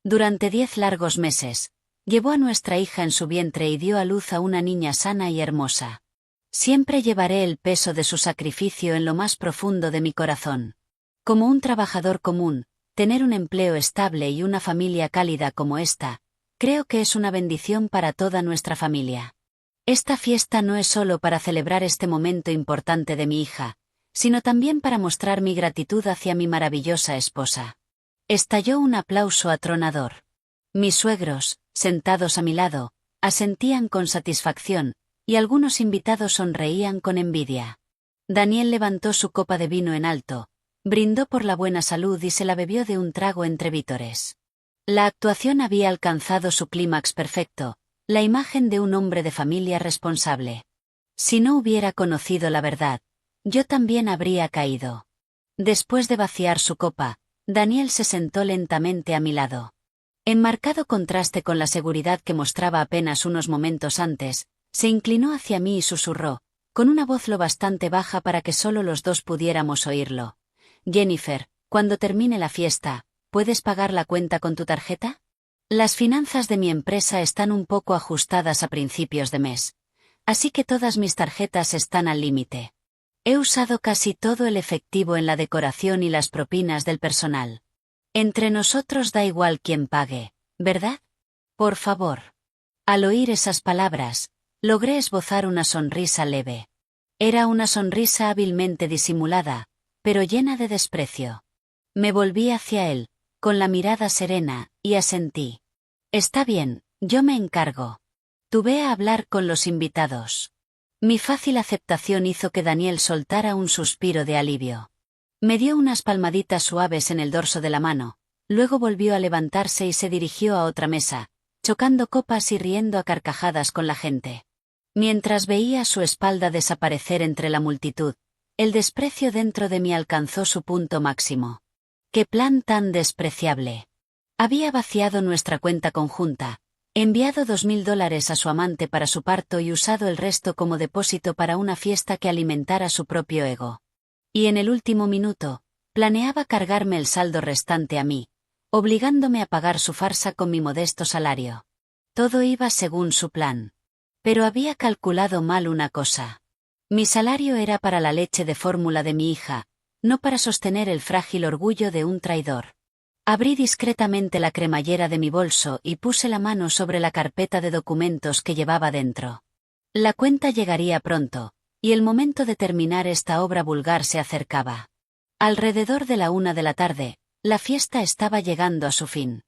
Durante 10 largos meses, llevó a nuestra hija en su vientre y dio a luz a una niña sana y hermosa. Siempre llevaré el peso de su sacrificio en lo más profundo de mi corazón. Como un trabajador común, tener un empleo estable y una familia cálida como esta, creo que es una bendición para toda nuestra familia. Esta fiesta no es solo para celebrar este momento importante de mi hija, sino también para mostrar mi gratitud hacia mi maravillosa esposa. Estalló un aplauso atronador. Mis suegros, sentados a mi lado, asentían con satisfacción, y algunos invitados sonreían con envidia. Daniel levantó su copa de vino en alto, brindó por la buena salud y se la bebió de un trago entre vítores. La actuación había alcanzado su clímax perfecto, la imagen de un hombre de familia responsable. Si no hubiera conocido la verdad, yo también habría caído. Después de vaciar su copa, Daniel se sentó lentamente a mi lado. En marcado contraste con la seguridad que mostraba apenas unos momentos antes, se inclinó hacia mí y susurró, con una voz lo bastante baja para que solo los dos pudiéramos oírlo: Jennifer, cuando termine la fiesta, ¿puedes pagar la cuenta con tu tarjeta? Las finanzas de mi empresa están un poco ajustadas a principios de mes, así que todas mis tarjetas están al límite. He usado casi todo el efectivo en la decoración y las propinas del personal. Entre nosotros da igual quién pague, ¿verdad? Por favor. Al oír esas palabras, logré esbozar una sonrisa leve. Era una sonrisa hábilmente disimulada, pero llena de desprecio. Me volví hacia él, con la mirada serena, y asentí. Está bien, yo me encargo. Tú ve a hablar con los invitados. Mi fácil aceptación hizo que Daniel soltara un suspiro de alivio. Me dio unas palmaditas suaves en el dorso de la mano, luego volvió a levantarse y se dirigió a otra mesa, chocando copas y riendo a carcajadas con la gente. Mientras veía su espalda desaparecer entre la multitud, el desprecio dentro de mí alcanzó su punto máximo. ¡Qué plan tan despreciable! Había vaciado nuestra cuenta conjunta, enviado $2000 a su amante para su parto y usado el resto como depósito para una fiesta que alimentara su propio ego. Y en el último minuto, planeaba cargarme el saldo restante a mí, obligándome a pagar su farsa con mi modesto salario. Todo iba según su plan. Pero había calculado mal una cosa. Mi salario era para la leche de fórmula de mi hija, no para sostener el frágil orgullo de un traidor. Abrí discretamente la cremallera de mi bolso y puse la mano sobre la carpeta de documentos que llevaba dentro. La cuenta llegaría pronto, y el momento de terminar esta obra vulgar se acercaba. Alrededor de la 1 de la tarde, la fiesta estaba llegando a su fin.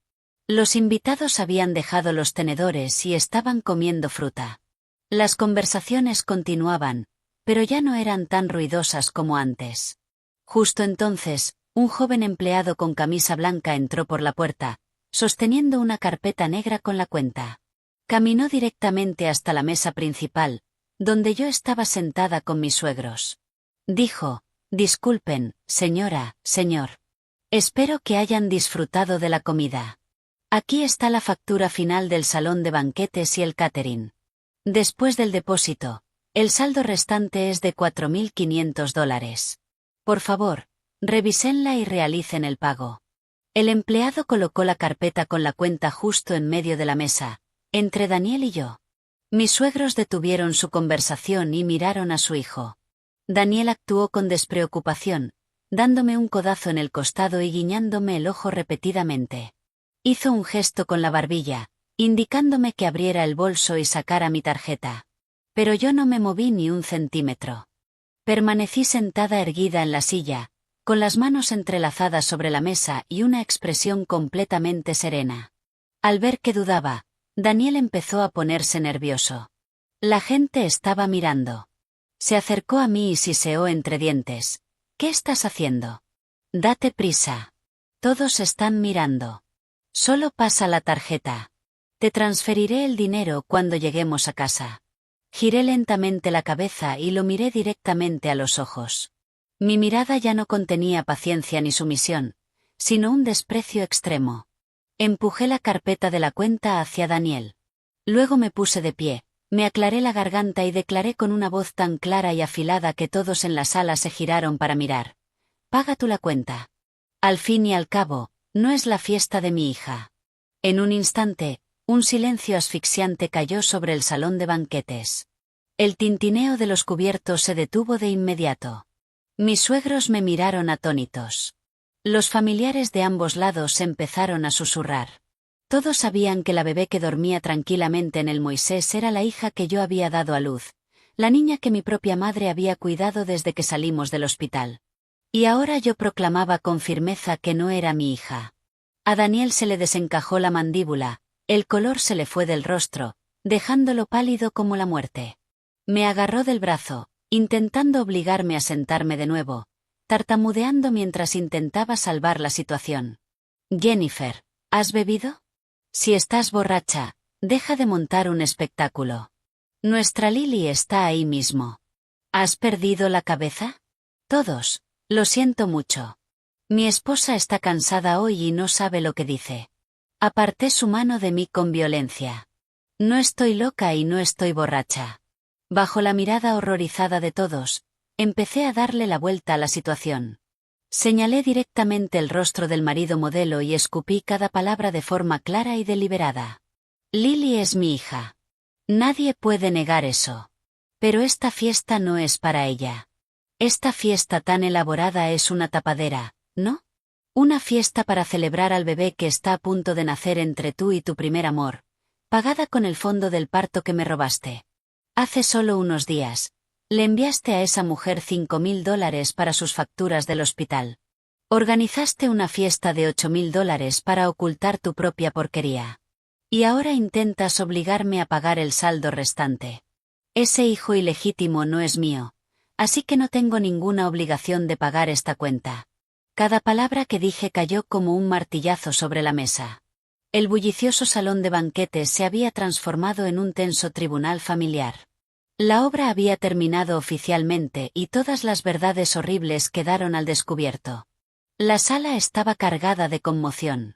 Los invitados habían dejado los tenedores y estaban comiendo fruta. Las conversaciones continuaban, pero ya no eran tan ruidosas como antes. Justo entonces, un joven empleado con camisa blanca entró por la puerta, sosteniendo una carpeta negra con la cuenta. Caminó directamente hasta la mesa principal, donde yo estaba sentada con mis suegros. Dijo: disculpen, señora, señor. Espero que hayan disfrutado de la comida. Aquí está la factura final del salón de banquetes y el catering. Después del depósito, el saldo restante es de $4500. Por favor, revísenla y realicen el pago. El empleado colocó la carpeta con la cuenta justo en medio de la mesa, entre Daniel y yo. Mis suegros detuvieron su conversación y miraron a su hijo. Daniel actuó con despreocupación, dándome un codazo en el costado y guiñándome el ojo repetidamente. Hizo un gesto con la barbilla, indicándome que abriera el bolso y sacara mi tarjeta. Pero yo no me moví ni un centímetro. Permanecí sentada erguida en la silla, con las manos entrelazadas sobre la mesa y una expresión completamente serena. Al ver que dudaba, Daniel empezó a ponerse nervioso. La gente estaba mirando. Se acercó a mí y siseó entre dientes. ¿Qué estás haciendo? Date prisa. Todos están mirando. Solo pasa la tarjeta. Te transferiré el dinero cuando lleguemos a casa. Giré lentamente la cabeza y lo miré directamente a los ojos. Mi mirada ya no contenía paciencia ni sumisión, sino un desprecio extremo. Empujé la carpeta de la cuenta hacia Daniel. Luego me puse de pie, me aclaré la garganta y declaré con una voz tan clara y afilada que todos en la sala se giraron para mirar. Paga tú la cuenta. Al fin y al cabo, no es la fiesta de mi hija. En un instante, un silencio asfixiante cayó sobre el salón de banquetes. El tintineo de los cubiertos se detuvo de inmediato. Mis suegros me miraron atónitos. Los familiares de ambos lados empezaron a susurrar. Todos sabían que la bebé que dormía tranquilamente en el Moisés era la hija que yo había dado a luz, la niña que mi propia madre había cuidado desde que salimos del hospital. Y ahora yo proclamaba con firmeza que no era mi hija. A Daniel se le desencajó la mandíbula, el color se le fue del rostro, dejándolo pálido como la muerte. Me agarró del brazo, intentando obligarme a sentarme de nuevo, tartamudeando mientras intentaba salvar la situación. Jennifer, ¿has bebido? Si estás borracha, deja de montar un espectáculo. Nuestra Lily está ahí mismo. ¿Has perdido la cabeza? Todos, lo siento mucho. Mi esposa está cansada hoy y no sabe lo que dice. Aparté su mano de mí con violencia. No estoy loca y no estoy borracha. Bajo la mirada horrorizada de todos, empecé a darle la vuelta a la situación. Señalé directamente el rostro del marido modelo y escupí cada palabra de forma clara y deliberada. Lily es mi hija. Nadie puede negar eso. Pero esta fiesta no es para ella. Esta fiesta tan elaborada es una tapadera, ¿no? Una fiesta para celebrar al bebé que está a punto de nacer entre tú y tu primer amor, pagada con el fondo del parto que me robaste. Hace solo unos días, le enviaste a esa mujer $5.000 para sus facturas del hospital. Organizaste una fiesta de $8.000 para ocultar tu propia porquería. Y ahora intentas obligarme a pagar el saldo restante. Ese hijo ilegítimo no es mío, así que no tengo ninguna obligación de pagar esta cuenta. Cada palabra que dije cayó como un martillazo sobre la mesa. El bullicioso salón de banquetes se había transformado en un tenso tribunal familiar. La obra había terminado oficialmente y todas las verdades horribles quedaron al descubierto. La sala estaba cargada de conmoción.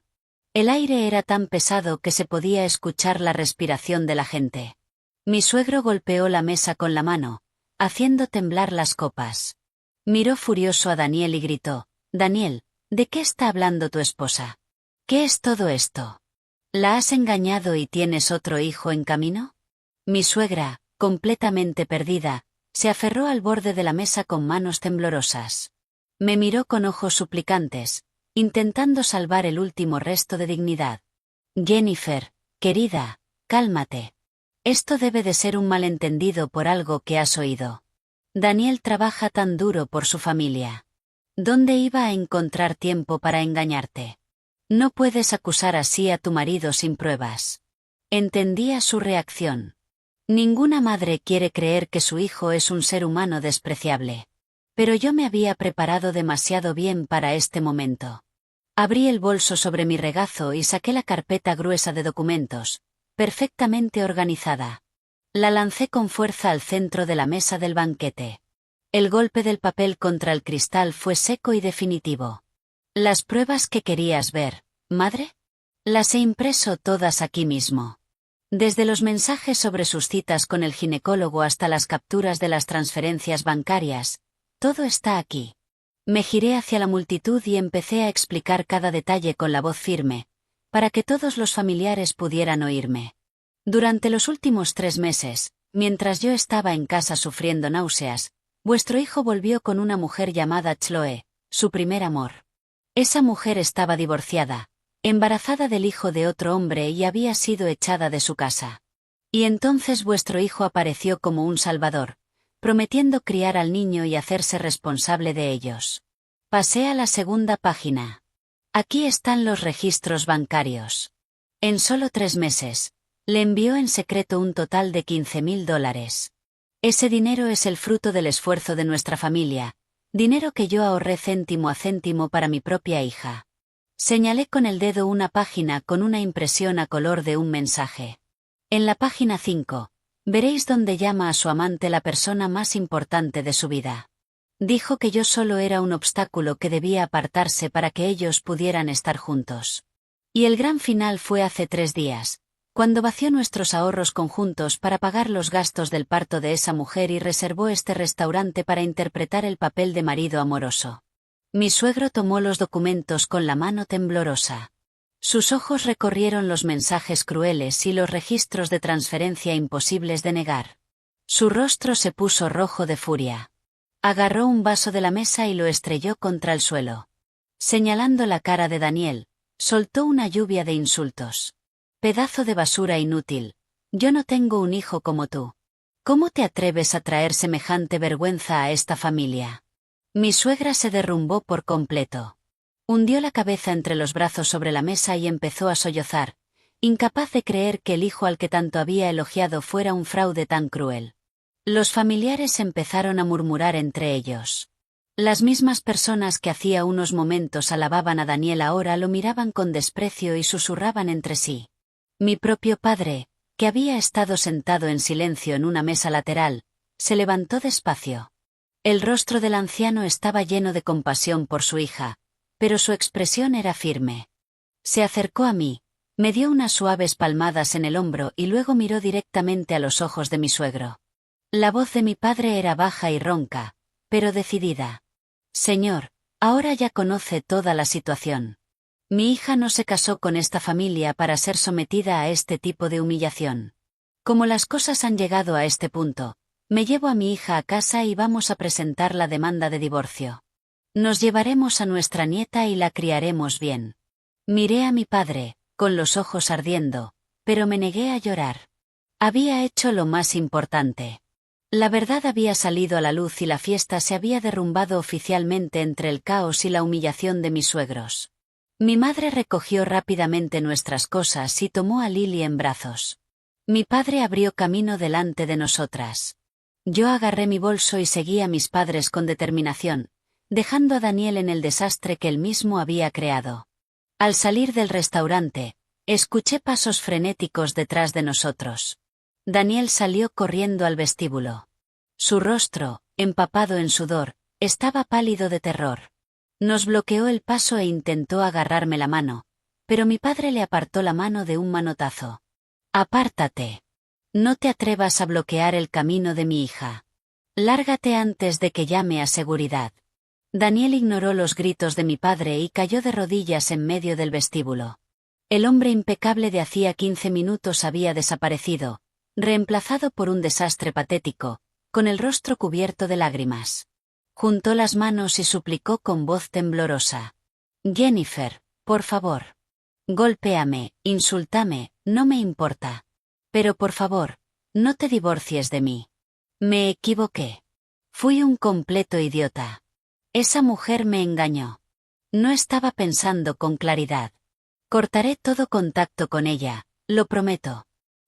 El aire era tan pesado que se podía escuchar la respiración de la gente. Mi suegro golpeó la mesa con la mano, haciendo temblar las copas. Miró furioso a Daniel y gritó: Daniel, ¿de qué está hablando tu esposa? ¿Qué es todo esto? ¿La has engañado y tienes otro hijo en camino? Mi suegra, completamente perdida, se aferró al borde de la mesa con manos temblorosas. Me miró con ojos suplicantes, intentando salvar el último resto de dignidad. Jennifer, querida, cálmate. Esto debe de ser un malentendido por algo que has oído. Daniel trabaja tan duro por su familia. ¿Dónde iba a encontrar tiempo para engañarte? No puedes acusar así a tu marido sin pruebas. Entendía su reacción. Ninguna madre quiere creer que su hijo es un ser humano despreciable. Pero yo me había preparado demasiado bien para este momento. Abrí el bolso sobre mi regazo y saqué la carpeta gruesa de documentos, perfectamente organizada. La lancé con fuerza al centro de la mesa del banquete. El golpe del papel contra el cristal fue seco y definitivo. ¿Las pruebas que querías ver, madre? Las he impreso todas aquí mismo. Desde los mensajes sobre sus citas con el ginecólogo hasta las capturas de las transferencias bancarias, todo está aquí. Me giré hacia la multitud y empecé a explicar cada detalle con la voz firme, para que todos los familiares pudieran oírme. Durante los últimos 3 meses, mientras yo estaba en casa sufriendo náuseas, vuestro hijo volvió con una mujer llamada Chloe, su primer amor. Esa mujer estaba divorciada, embarazada del hijo de otro hombre y había sido echada de su casa. Y entonces vuestro hijo apareció como un salvador, prometiendo criar al niño y hacerse responsable de ellos. Pasé a la segunda página. Aquí están los registros bancarios. En solo 3 meses, le envió en secreto un total de $15,000. Ese dinero es el fruto del esfuerzo de nuestra familia, dinero que yo ahorré céntimo a céntimo para mi propia hija. Señalé con el dedo una página con una impresión a color de un mensaje. En la página 5, veréis donde llama a su amante la persona más importante de su vida. Dijo que yo solo era un obstáculo que debía apartarse para que ellos pudieran estar juntos. Y el gran final fue hace 3 días, cuando vació nuestros ahorros conjuntos para pagar los gastos del parto de esa mujer y reservó este restaurante para interpretar el papel de marido amoroso. Mi suegro tomó los documentos con la mano temblorosa. Sus ojos recorrieron los mensajes crueles y los registros de transferencia imposibles de negar. Su rostro se puso rojo de furia. Agarró un vaso de la mesa y lo estrelló contra el suelo. Señalando la cara de Daniel, soltó una lluvia de insultos. Pedazo de basura inútil. Yo no tengo un hijo como tú. ¿Cómo te atreves a traer semejante vergüenza a esta familia? Mi suegra se derrumbó por completo. Hundió la cabeza entre los brazos sobre la mesa y empezó a sollozar, incapaz de creer que el hijo al que tanto había elogiado fuera un fraude tan cruel. Los familiares empezaron a murmurar entre ellos. Las mismas personas que hacía unos momentos alababan a Daniel ahora lo miraban con desprecio y susurraban entre sí. Mi propio padre, que había estado sentado en silencio en una mesa lateral, se levantó despacio. El rostro del anciano estaba lleno de compasión por su hija, pero su expresión era firme. Se acercó a mí, me dio unas suaves palmadas en el hombro y luego miró directamente a los ojos de mi suegro. La voz de mi padre era baja y ronca, pero decidida. Señor, ahora ya conoce toda la situación. Mi hija no se casó con esta familia para ser sometida a este tipo de humillación. Como las cosas han llegado a este punto, me llevo a mi hija a casa y vamos a presentar la demanda de divorcio. Nos llevaremos a nuestra nieta y la criaremos bien. Miré a mi padre, con los ojos ardiendo, pero me negué a llorar. Había hecho lo más importante. La verdad había salido a la luz y la fiesta se había derrumbado oficialmente entre el caos y la humillación de mis suegros. Mi madre recogió rápidamente nuestras cosas y tomó a Lily en brazos. Mi padre abrió camino delante de nosotras. Yo agarré mi bolso y seguí a mis padres con determinación, dejando a Daniel en el desastre que él mismo había creado. Al salir del restaurante, escuché pasos frenéticos detrás de nosotros. Daniel salió corriendo al vestíbulo. Su rostro, empapado en sudor, estaba pálido de terror. Nos bloqueó el paso e intentó agarrarme la mano, pero mi padre le apartó la mano de un manotazo. Apártate. No te atrevas a bloquear el camino de mi hija. Lárgate antes de que llame a seguridad. Daniel ignoró los gritos de mi padre y cayó de rodillas en medio del vestíbulo. El hombre impecable de hacía 15 minutos había desaparecido, reemplazado por un desastre patético, con el rostro cubierto de lágrimas. Juntó las manos y suplicó con voz temblorosa. Jennifer, por favor. Golpéame, insúltame, no me importa. Pero por favor, no te divorcies de mí. Me equivoqué. Fui un completo idiota. Esa mujer me engañó. No estaba pensando con claridad. Cortaré todo contacto con ella, lo prometo.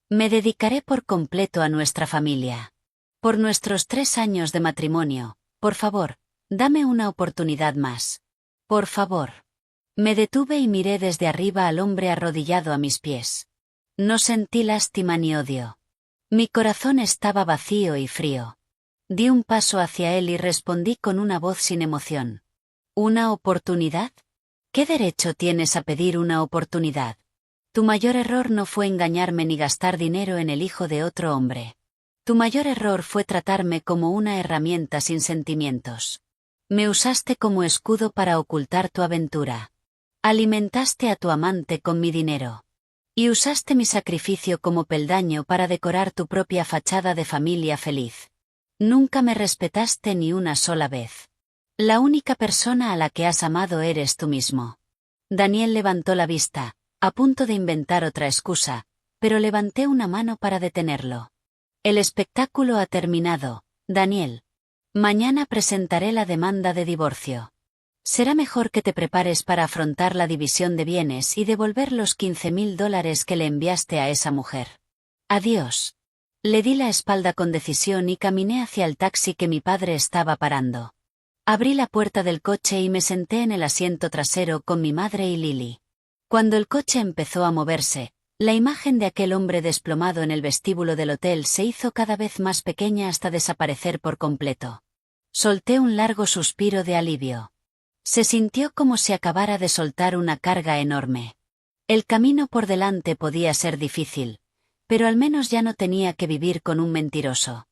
Me dedicaré por completo a nuestra familia. Por nuestros 3 años de matrimonio, por favor, dame una oportunidad más. Por favor. Me detuve y miré desde arriba al hombre arrodillado a mis pies. No sentí lástima ni odio. Mi corazón estaba vacío y frío. Di un paso hacia él y respondí con una voz sin emoción. ¿Una oportunidad? ¿Qué derecho tienes a pedir una oportunidad? Tu mayor error no fue engañarme ni gastar dinero en el hijo de otro hombre. Tu mayor error fue tratarme como una herramienta sin sentimientos. Me usaste como escudo para ocultar tu aventura. Alimentaste a tu amante con mi dinero. Y usaste mi sacrificio como peldaño para decorar tu propia fachada de familia feliz. Nunca me respetaste ni una sola vez. La única persona a la que has amado eres tú mismo. Daniel levantó la vista, a punto de inventar otra excusa, pero levanté una mano para detenerlo. El espectáculo ha terminado, Daniel. Mañana presentaré la demanda de divorcio. Será mejor que te prepares para afrontar la división de bienes y devolver los $15,000 que le enviaste a esa mujer. Adiós. Le di la espalda con decisión y caminé hacia el taxi que mi padre estaba parando. Abrí la puerta del coche y me senté en el asiento trasero con mi madre y Lily. Cuando el coche empezó a moverse, la imagen de aquel hombre desplomado en el vestíbulo del hotel se hizo cada vez más pequeña hasta desaparecer por completo. Solté un largo suspiro de alivio. Se sintió como si acabara de soltar una carga enorme. El camino por delante podía ser difícil, pero al menos ya no tenía que vivir con un mentiroso.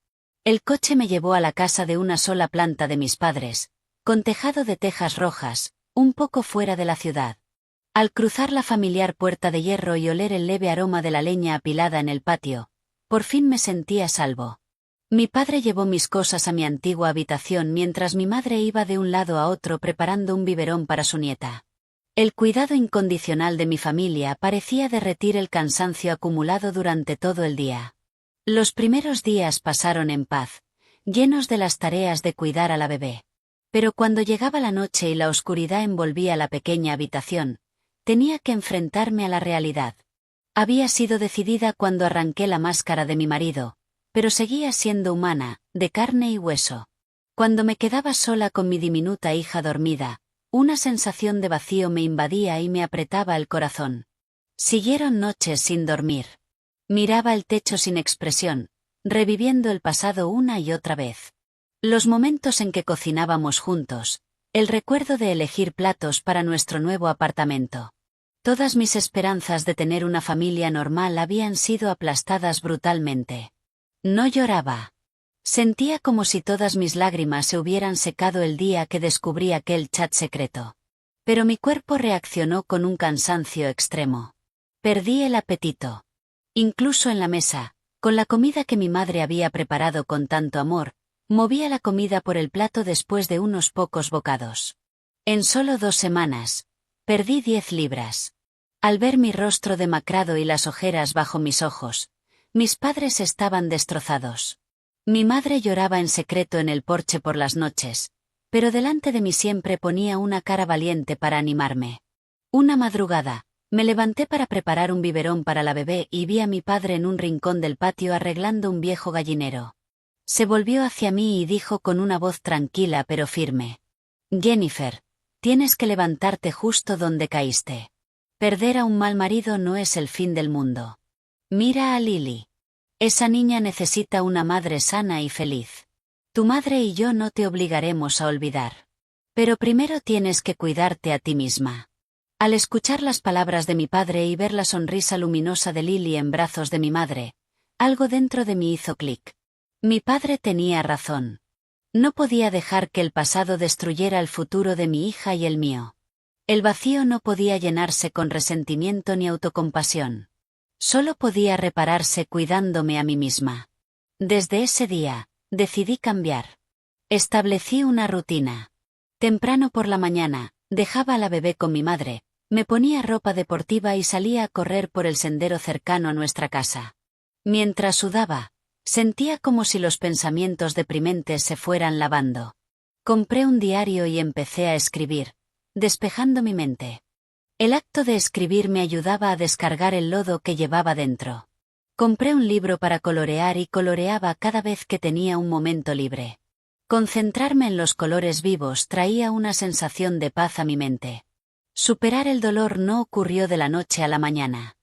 El coche me llevó a la casa de una sola planta de mis padres, con tejado de tejas rojas, un poco fuera de la ciudad. Al cruzar la familiar puerta de hierro y oler el leve aroma de la leña apilada en el patio, por fin me sentí a salvo. Mi padre llevó mis cosas a mi antigua habitación mientras mi madre iba de un lado a otro preparando un biberón para su nieta. El cuidado incondicional de mi familia parecía derretir el cansancio acumulado durante todo el día. Los primeros días pasaron en paz, llenos de las tareas de cuidar a la bebé. Pero cuando llegaba la noche y la oscuridad envolvía la pequeña habitación, tenía que enfrentarme a la realidad. Había sido decidida cuando arranqué la máscara de mi marido, pero seguía siendo humana, de carne y hueso. Cuando me quedaba sola con mi diminuta hija dormida, una sensación de vacío me invadía y me apretaba el corazón. Siguieron noches sin dormir. Miraba el techo sin expresión, reviviendo el pasado una y otra vez. Los momentos en que cocinábamos juntos, el recuerdo de elegir platos para nuestro nuevo apartamento. Todas mis esperanzas de tener una familia normal habían sido aplastadas brutalmente. No lloraba. Sentía como si todas mis lágrimas se hubieran secado el día que descubrí aquel chat secreto. Pero mi cuerpo reaccionó con un cansancio extremo. Perdí el apetito. Incluso en la mesa, con la comida que mi madre había preparado con tanto amor, movía la comida por el plato después de unos pocos bocados. En solo 2 semanas, perdí 10 libras. Al ver mi rostro demacrado y las ojeras bajo mis ojos, mis padres estaban destrozados. Mi madre lloraba en secreto en el porche por las noches, pero delante de mí siempre ponía una cara valiente para animarme. Una madrugada, me levanté para preparar un biberón para la bebé y vi a mi padre en un rincón del patio arreglando un viejo gallinero. Se volvió hacia mí y dijo con una voz tranquila pero firme: «Jennifer, tienes que levantarte justo donde caíste. Perder a un mal marido no es el fin del mundo. Mira a Lily. Esa niña necesita una madre sana y feliz. Tu madre y yo no te obligaremos a olvidar. Pero primero tienes que cuidarte a ti misma». Al escuchar las palabras de mi padre y ver la sonrisa luminosa de Lily en brazos de mi madre, algo dentro de mí hizo clic. Mi padre tenía razón. No podía dejar que el pasado destruyera el futuro de mi hija y el mío. El vacío no podía llenarse con resentimiento ni autocompasión. Solo podía repararse cuidándome a mí misma. Desde ese día, decidí cambiar. Establecí una rutina. Temprano por la mañana, dejaba a la bebé con mi madre, me ponía ropa deportiva y salía a correr por el sendero cercano a nuestra casa. Mientras sudaba, sentía como si los pensamientos deprimentes se fueran lavando. Compré un diario y empecé a escribir, despejando mi mente. El acto de escribir me ayudaba a descargar el lodo que llevaba dentro. Compré un libro para colorear y coloreaba cada vez que tenía un momento libre. Concentrarme en los colores vivos traía una sensación de paz a mi mente. Superar el dolor no ocurrió de la noche a la mañana.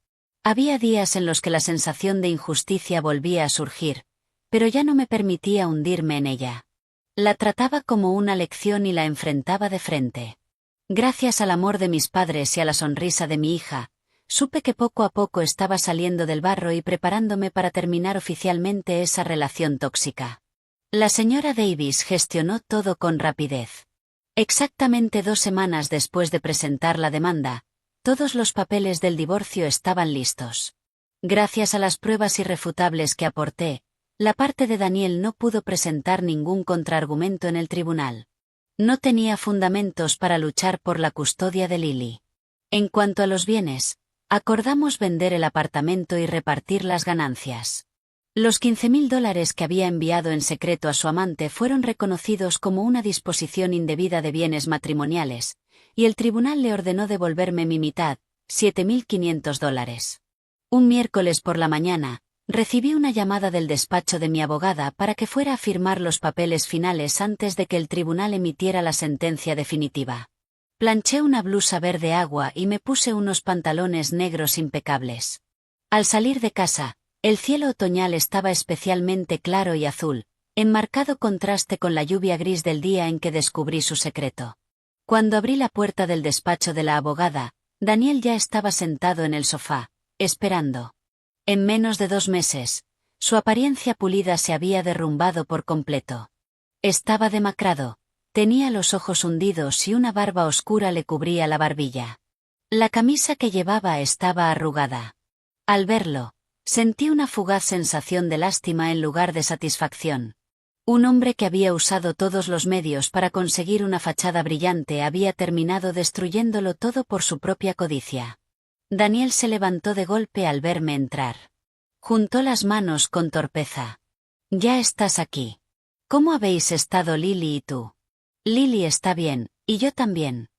Había días en los que la sensación de injusticia volvía a surgir, pero ya no me permitía hundirme en ella. La trataba como una lección y la enfrentaba de frente. Gracias al amor de mis padres y a la sonrisa de mi hija, supe que poco a poco estaba saliendo del barro y preparándome para terminar oficialmente esa relación tóxica. La señora Davis gestionó todo con rapidez. Exactamente 2 semanas después de presentar la demanda, todos los papeles del divorcio estaban listos. Gracias a las pruebas irrefutables que aporté, la parte de Daniel no pudo presentar ningún contraargumento en el tribunal. No tenía fundamentos para luchar por la custodia de Lily. En cuanto a los bienes, acordamos vender el apartamento y repartir las ganancias. Los $15,000 que había enviado en secreto a su amante fueron reconocidos como una disposición indebida de bienes matrimoniales, y el tribunal le ordenó devolverme mi mitad, $7,500. Un miércoles por la mañana, recibí una llamada del despacho de mi abogada para que fuera a firmar los papeles finales antes de que el tribunal emitiera la sentencia definitiva. Planché una blusa verde agua y me puse unos pantalones negros impecables. Al salir de casa, el cielo otoñal estaba especialmente claro y azul, en marcado contraste con la lluvia gris del día en que descubrí su secreto. Cuando abrí la puerta del despacho de la abogada, Daniel ya estaba sentado en el sofá, esperando. En menos de 2 meses, su apariencia pulida se había derrumbado por completo. Estaba demacrado, tenía los ojos hundidos y una barba oscura le cubría la barbilla. La camisa que llevaba estaba arrugada. Al verlo, sentí una fugaz sensación de lástima en lugar de satisfacción. Un hombre que había usado todos los medios para conseguir una fachada brillante había terminado destruyéndolo todo por su propia codicia. Daniel se levantó de golpe al verme entrar. Juntó las manos con torpeza. «Ya estás aquí. ¿Cómo habéis estado Lily y tú?» «Lily está bien, y yo también».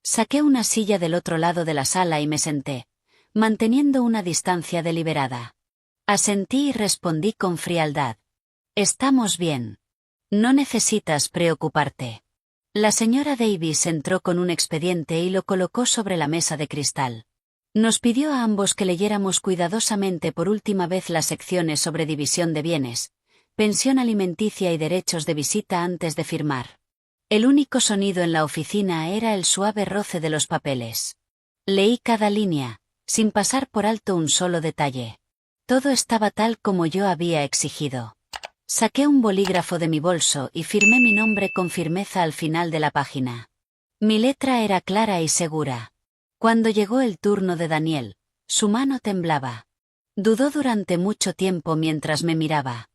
Saqué una silla del otro lado de la sala y me senté, manteniendo una distancia deliberada. Asentí y respondí con frialdad. «Estamos bien. No necesitas preocuparte». La señora Davis entró con un expediente y lo colocó sobre la mesa de cristal. Nos pidió a ambos que leyéramos cuidadosamente por última vez las secciones sobre división de bienes, pensión alimenticia y derechos de visita antes de firmar. El único sonido en la oficina era el suave roce de los papeles. Leí cada línea, sin pasar por alto un solo detalle. Todo estaba tal como yo había exigido. Saqué un bolígrafo de mi bolso y firmé mi nombre con firmeza al final de la página. Mi letra era clara y segura. Cuando llegó el turno de Daniel, su mano temblaba. Dudó durante mucho tiempo mientras me miraba.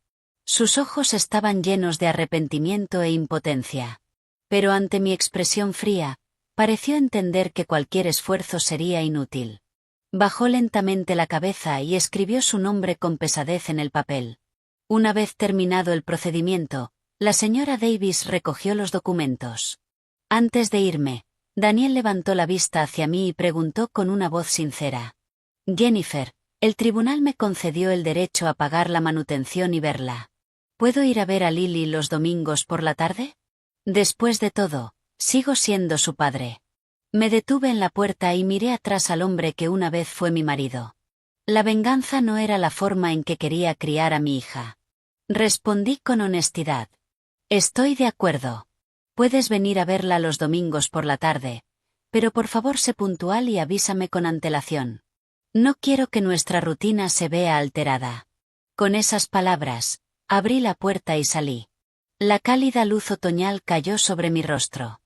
Sus ojos estaban llenos de arrepentimiento e impotencia. Pero ante mi expresión fría, pareció entender que cualquier esfuerzo sería inútil. Bajó lentamente la cabeza y escribió su nombre con pesadez en el papel. Una vez terminado el procedimiento, la señora Davis recogió los documentos. Antes de irme, Daniel levantó la vista hacia mí y preguntó con una voz sincera. «Jennifer, el tribunal me concedió el derecho a pagar la manutención y verla. ¿Puedo ir a ver a Lily los domingos por la tarde? Después de todo, sigo siendo su padre». Me detuve en la puerta y miré atrás al hombre que una vez fue mi marido. La venganza no era la forma en que quería criar a mi hija. Respondí con honestidad. «Estoy de acuerdo. Puedes venir a verla los domingos por la tarde, pero por favor sé puntual y avísame con antelación. No quiero que nuestra rutina se vea alterada». Con esas palabras, abrí la puerta y salí. La cálida luz otoñal cayó sobre mi rostro.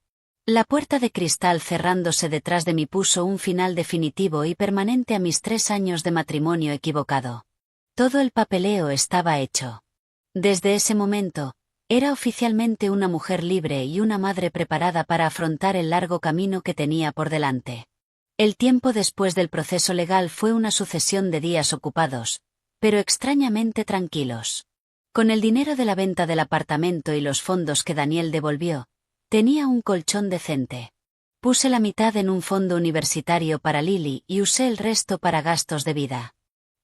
La puerta de cristal cerrándose detrás de mí puso un final definitivo y permanente a mis 3 años de matrimonio equivocado. Todo el papeleo estaba hecho. Desde ese momento, era oficialmente una mujer libre y una madre preparada para afrontar el largo camino que tenía por delante. El tiempo después del proceso legal fue una sucesión de días ocupados, pero extrañamente tranquilos. Con el dinero de la venta del apartamento y los fondos que Daniel devolvió, tenía un colchón decente. Puse la mitad en un fondo universitario para Lily y usé el resto para gastos de vida.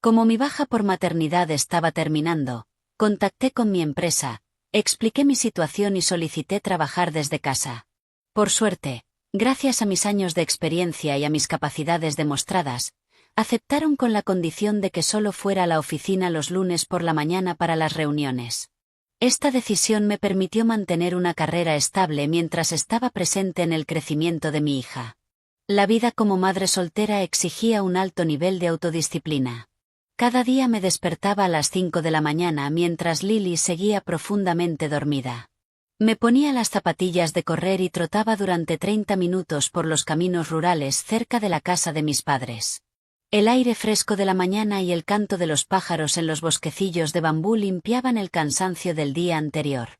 Como mi baja por maternidad estaba terminando, contacté con mi empresa, expliqué mi situación y solicité trabajar desde casa. Por suerte, gracias a mis años de experiencia y a mis capacidades demostradas, aceptaron con la condición de que solo fuera a la oficina los lunes por la mañana para las reuniones. Esta decisión me permitió mantener una carrera estable mientras estaba presente en el crecimiento de mi hija. La vida como madre soltera exigía un alto nivel de autodisciplina. Cada día me despertaba a las 5 de la mañana mientras Lily seguía profundamente dormida. Me ponía las zapatillas de correr y trotaba durante 30 minutos por los caminos rurales cerca de la casa de mis padres. El aire fresco de la mañana y el canto de los pájaros en los bosquecillos de bambú limpiaban el cansancio del día anterior.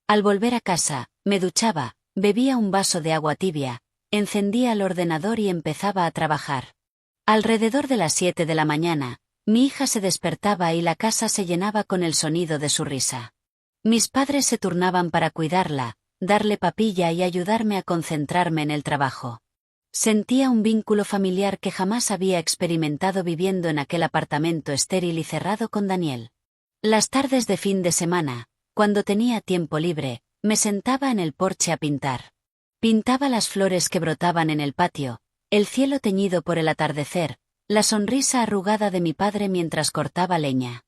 Al volver a casa, me duchaba, bebía un vaso de agua tibia, encendía el ordenador y empezaba a trabajar. Alrededor de las 7 de la mañana, mi hija se despertaba y la casa se llenaba con el sonido de su risa. Mis padres se turnaban para cuidarla, darle papilla y ayudarme a concentrarme en el trabajo. Sentía un vínculo familiar que jamás había experimentado viviendo en aquel apartamento estéril y cerrado con Daniel. Las tardes de fin de semana, cuando tenía tiempo libre, me sentaba en el porche a pintar. Pintaba las flores que brotaban en el patio, el cielo teñido por el atardecer, la sonrisa arrugada de mi padre mientras cortaba leña.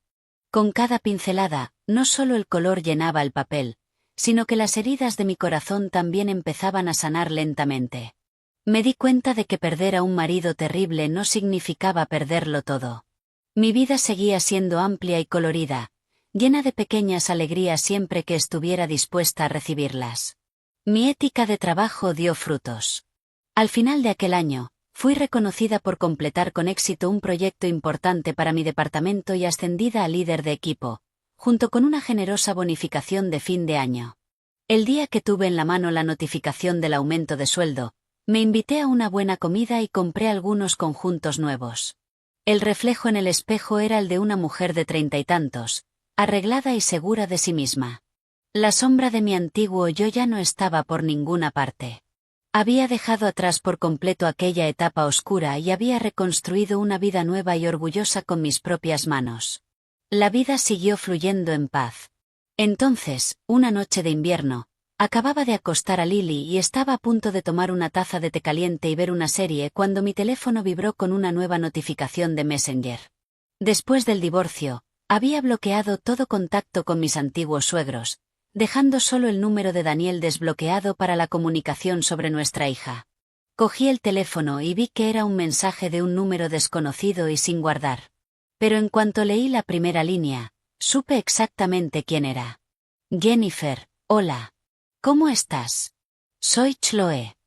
Con cada pincelada, no solo el color llenaba el papel, sino que las heridas de mi corazón también empezaban a sanar lentamente. Me di cuenta de que perder a un marido terrible no significaba perderlo todo. Mi vida seguía siendo amplia y colorida, llena de pequeñas alegrías siempre que estuviera dispuesta a recibirlas. Mi ética de trabajo dio frutos. Al final de aquel año, fui reconocida por completar con éxito un proyecto importante para mi departamento y ascendida a líder de equipo, junto con una generosa bonificación de fin de año. El día que tuve en la mano la notificación del aumento de sueldo, me invité a una buena comida y compré algunos conjuntos nuevos. El reflejo en el espejo era el de una mujer de 30 y tantos, arreglada y segura de sí misma. La sombra de mi antiguo yo ya no estaba por ninguna parte. Había dejado atrás por completo aquella etapa oscura y había reconstruido una vida nueva y orgullosa con mis propias manos. La vida siguió fluyendo en paz. Entonces, una noche de invierno, acababa de acostar a Lily y estaba a punto de tomar una taza de té caliente y ver una serie cuando mi teléfono vibró con una nueva notificación de Messenger. Después del divorcio, había bloqueado todo contacto con mis antiguos suegros, dejando solo el número de Daniel desbloqueado para la comunicación sobre nuestra hija. Cogí el teléfono y vi que era un mensaje de un número desconocido y sin guardar. Pero en cuanto leí la primera línea, supe exactamente quién era. Jennifer, hola. ¿Cómo estás? Soy Chloe.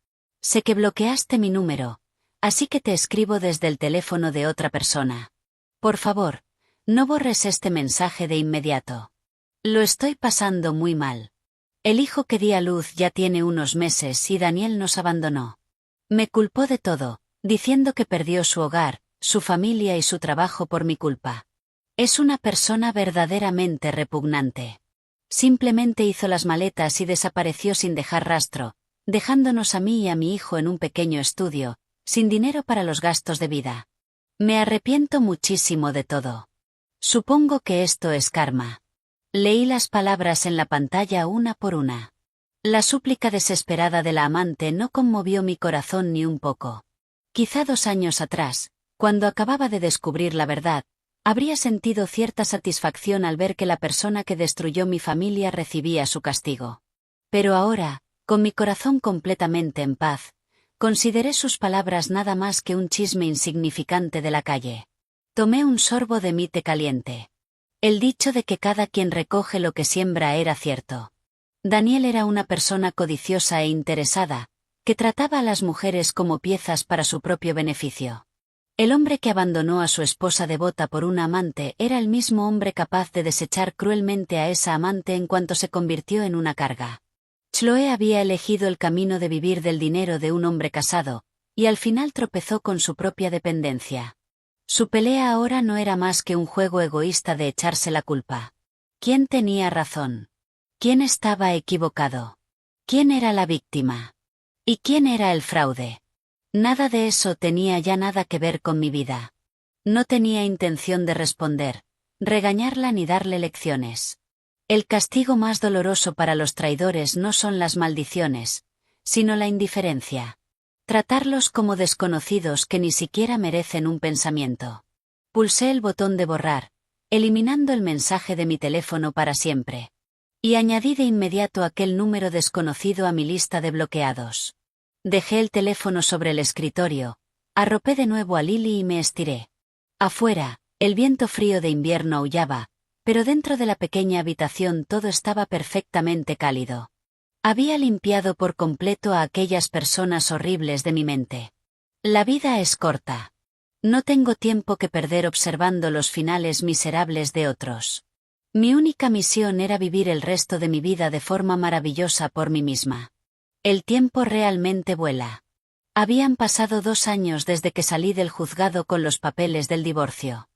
Sé que bloqueaste mi número, así que te escribo desde el teléfono de otra persona. Por favor, no borres este mensaje de inmediato. Lo estoy pasando muy mal. El hijo que di a luz ya tiene unos meses y Daniel nos abandonó. Me culpó de todo, diciendo que perdió su hogar, su familia y su trabajo por mi culpa. Es una persona verdaderamente repugnante. Simplemente hizo las maletas y desapareció sin dejar rastro, dejándonos a mí y a mi hijo en un pequeño estudio, sin dinero para los gastos de vida. Me arrepiento muchísimo de todo. Supongo que esto es karma. Leí las palabras en la pantalla una por una. La súplica desesperada de la amante no conmovió mi corazón ni un poco. Quizá 2 años atrás, cuando acababa de descubrir la verdad, habría sentido cierta satisfacción al ver que la persona que destruyó mi familia recibía su castigo. Pero ahora, con mi corazón completamente en paz, consideré sus palabras nada más que un chisme insignificante de la calle. Tomé un sorbo de mi té caliente. El dicho de que cada quien recoge lo que siembra era cierto. Daniel era una persona codiciosa e interesada, que trataba a las mujeres como piezas para su propio beneficio. El hombre que abandonó a su esposa devota por una amante era el mismo hombre capaz de desechar cruelmente a esa amante en cuanto se convirtió en una carga. Chloe había elegido el camino de vivir del dinero de un hombre casado, y al final tropezó con su propia dependencia. Su pelea ahora no era más que un juego egoísta de echarse la culpa. ¿Quién tenía razón? ¿Quién estaba equivocado? ¿Quién era la víctima? ¿Y quién era el fraude? Nada de eso tenía ya nada que ver con mi vida. No tenía intención de responder, regañarla ni darle lecciones. El castigo más doloroso para los traidores no son las maldiciones, sino la indiferencia. Tratarlos como desconocidos que ni siquiera merecen un pensamiento. Pulsé el botón de borrar, eliminando el mensaje de mi teléfono para siempre. Y añadí de inmediato aquel número desconocido a mi lista de bloqueados. Dejé el teléfono sobre el escritorio, arropé de nuevo a Lily y me estiré. Afuera, el viento frío de invierno aullaba, pero dentro de la pequeña habitación todo estaba perfectamente cálido. Había limpiado por completo a aquellas personas horribles de mi mente. La vida es corta. No tengo tiempo que perder observando los finales miserables de otros. Mi única misión era vivir el resto de mi vida de forma maravillosa por mí misma. El tiempo realmente vuela. Habían pasado 2 años desde que salí del juzgado con los papeles del divorcio.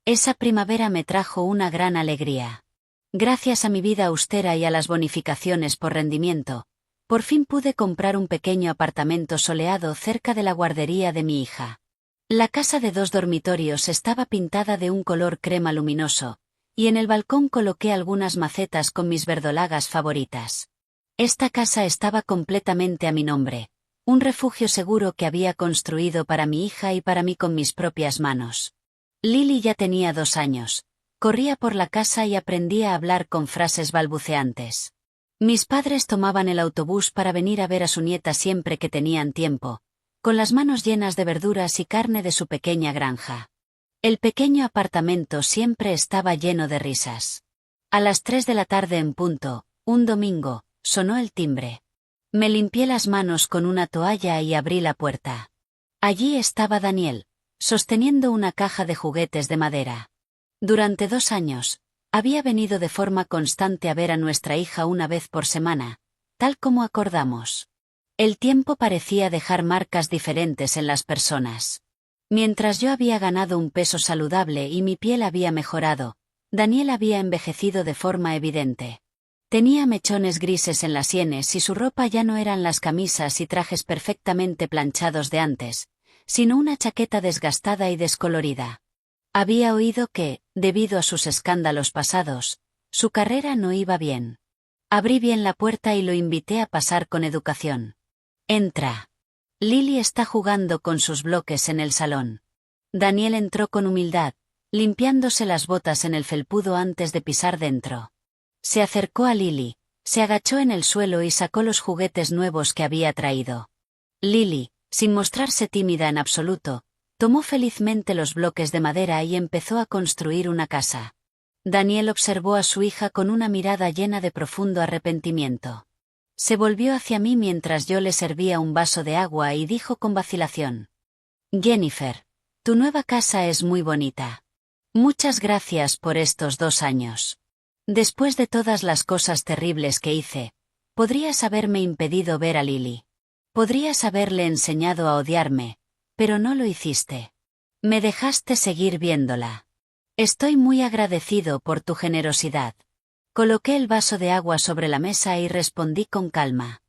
Esa primavera me trajo una gran alegría. Gracias a mi vida austera y a las bonificaciones por rendimiento, por fin pude comprar un pequeño apartamento soleado cerca de la guardería de mi hija. La casa de 2 dormitorios estaba pintada de un color crema luminoso, y en el balcón coloqué algunas macetas con mis verdolagas favoritas. Esta casa estaba completamente a mi nombre, un refugio seguro que había construido para mi hija y para mí con mis propias manos. Lily ya tenía 2 años. Corría por la casa y aprendía a hablar con frases balbuceantes. Mis padres tomaban el autobús para venir a ver a su nieta siempre que tenían tiempo, con las manos llenas de verduras y carne de su pequeña granja. El pequeño apartamento siempre estaba lleno de risas. A las 3 de la tarde en punto, un domingo, sonó el timbre. Me limpié las manos con una toalla y abrí la puerta. Allí estaba Daniel, sosteniendo una caja de juguetes de madera. Durante 2 años, había venido de forma constante a ver a nuestra hija una vez por semana, tal como acordamos. El tiempo parecía dejar marcas diferentes en las personas. Mientras yo había ganado un peso saludable y mi piel había mejorado, Daniel había envejecido de forma evidente. Tenía mechones grises en las sienes y su ropa ya no eran las camisas y trajes perfectamente planchados de antes, sino una chaqueta desgastada y descolorida. Había oído que, debido a sus escándalos pasados, su carrera no iba bien. Abrí bien la puerta y lo invité a pasar con educación. Entra. Lily está jugando con sus bloques en el salón. Daniel entró con humildad, limpiándose las botas en el felpudo antes de pisar dentro. Se acercó a Lily, se agachó en el suelo y sacó los juguetes nuevos que había traído. Lily, sin mostrarse tímida en absoluto, tomó felizmente los bloques de madera y empezó a construir una casa. Daniel observó a su hija con una mirada llena de profundo arrepentimiento. Se volvió hacia mí mientras yo le servía un vaso de agua y dijo con vacilación: «Jennifer, tu nueva casa es muy bonita. Muchas gracias por estos 2 años. Después de todas las cosas terribles que hice, podrías haberme impedido ver a Lily. Podrías haberle enseñado a odiarme, pero no lo hiciste. Me dejaste seguir viéndola. Estoy muy agradecido por tu generosidad». Coloqué el vaso de agua sobre la mesa y respondí con calma: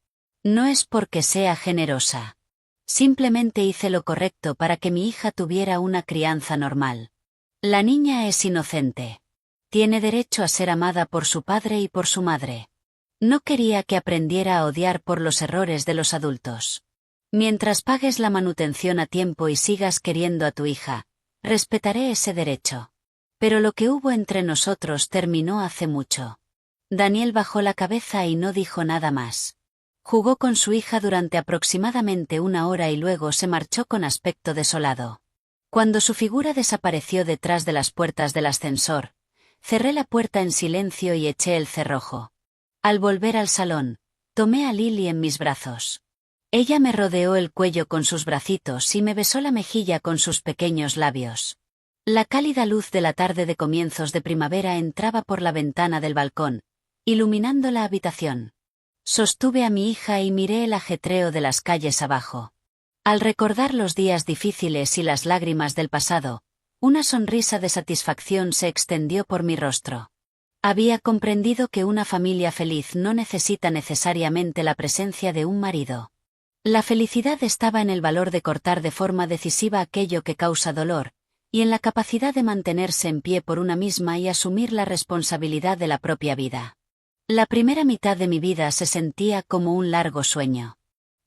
«No es porque sea generosa. Simplemente hice lo correcto para que mi hija tuviera una crianza normal. La niña es inocente. Tiene derecho a ser amada por su padre y por su madre. No quería que aprendiera a odiar por los errores de los adultos. Mientras pagues la manutención a tiempo y sigas queriendo a tu hija, respetaré ese derecho. Pero lo que hubo entre nosotros terminó hace mucho». Daniel bajó la cabeza y no dijo nada más. Jugó con su hija durante aproximadamente 1 hora y luego se marchó con aspecto desolado. Cuando su figura desapareció detrás de las puertas del ascensor, cerré la puerta en silencio y eché el cerrojo. Al volver al salón, tomé a Lily en mis brazos. Ella me rodeó el cuello con sus bracitos y me besó la mejilla con sus pequeños labios. La cálida luz de la tarde de comienzos de primavera entraba por la ventana del balcón, iluminando la habitación. Sostuve a mi hija y miré el ajetreo de las calles abajo. Al recordar los días difíciles y las lágrimas del pasado, una sonrisa de satisfacción se extendió por mi rostro. Había comprendido que una familia feliz no necesita necesariamente la presencia de un marido. La felicidad estaba en el valor de cortar de forma decisiva aquello que causa dolor, y en la capacidad de mantenerse en pie por una misma y asumir la responsabilidad de la propia vida. La primera mitad de mi vida se sentía como un largo sueño.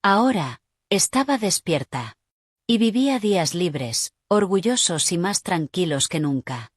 Ahora, estaba despierta. Y vivía días libres, orgullosos y más tranquilos que nunca.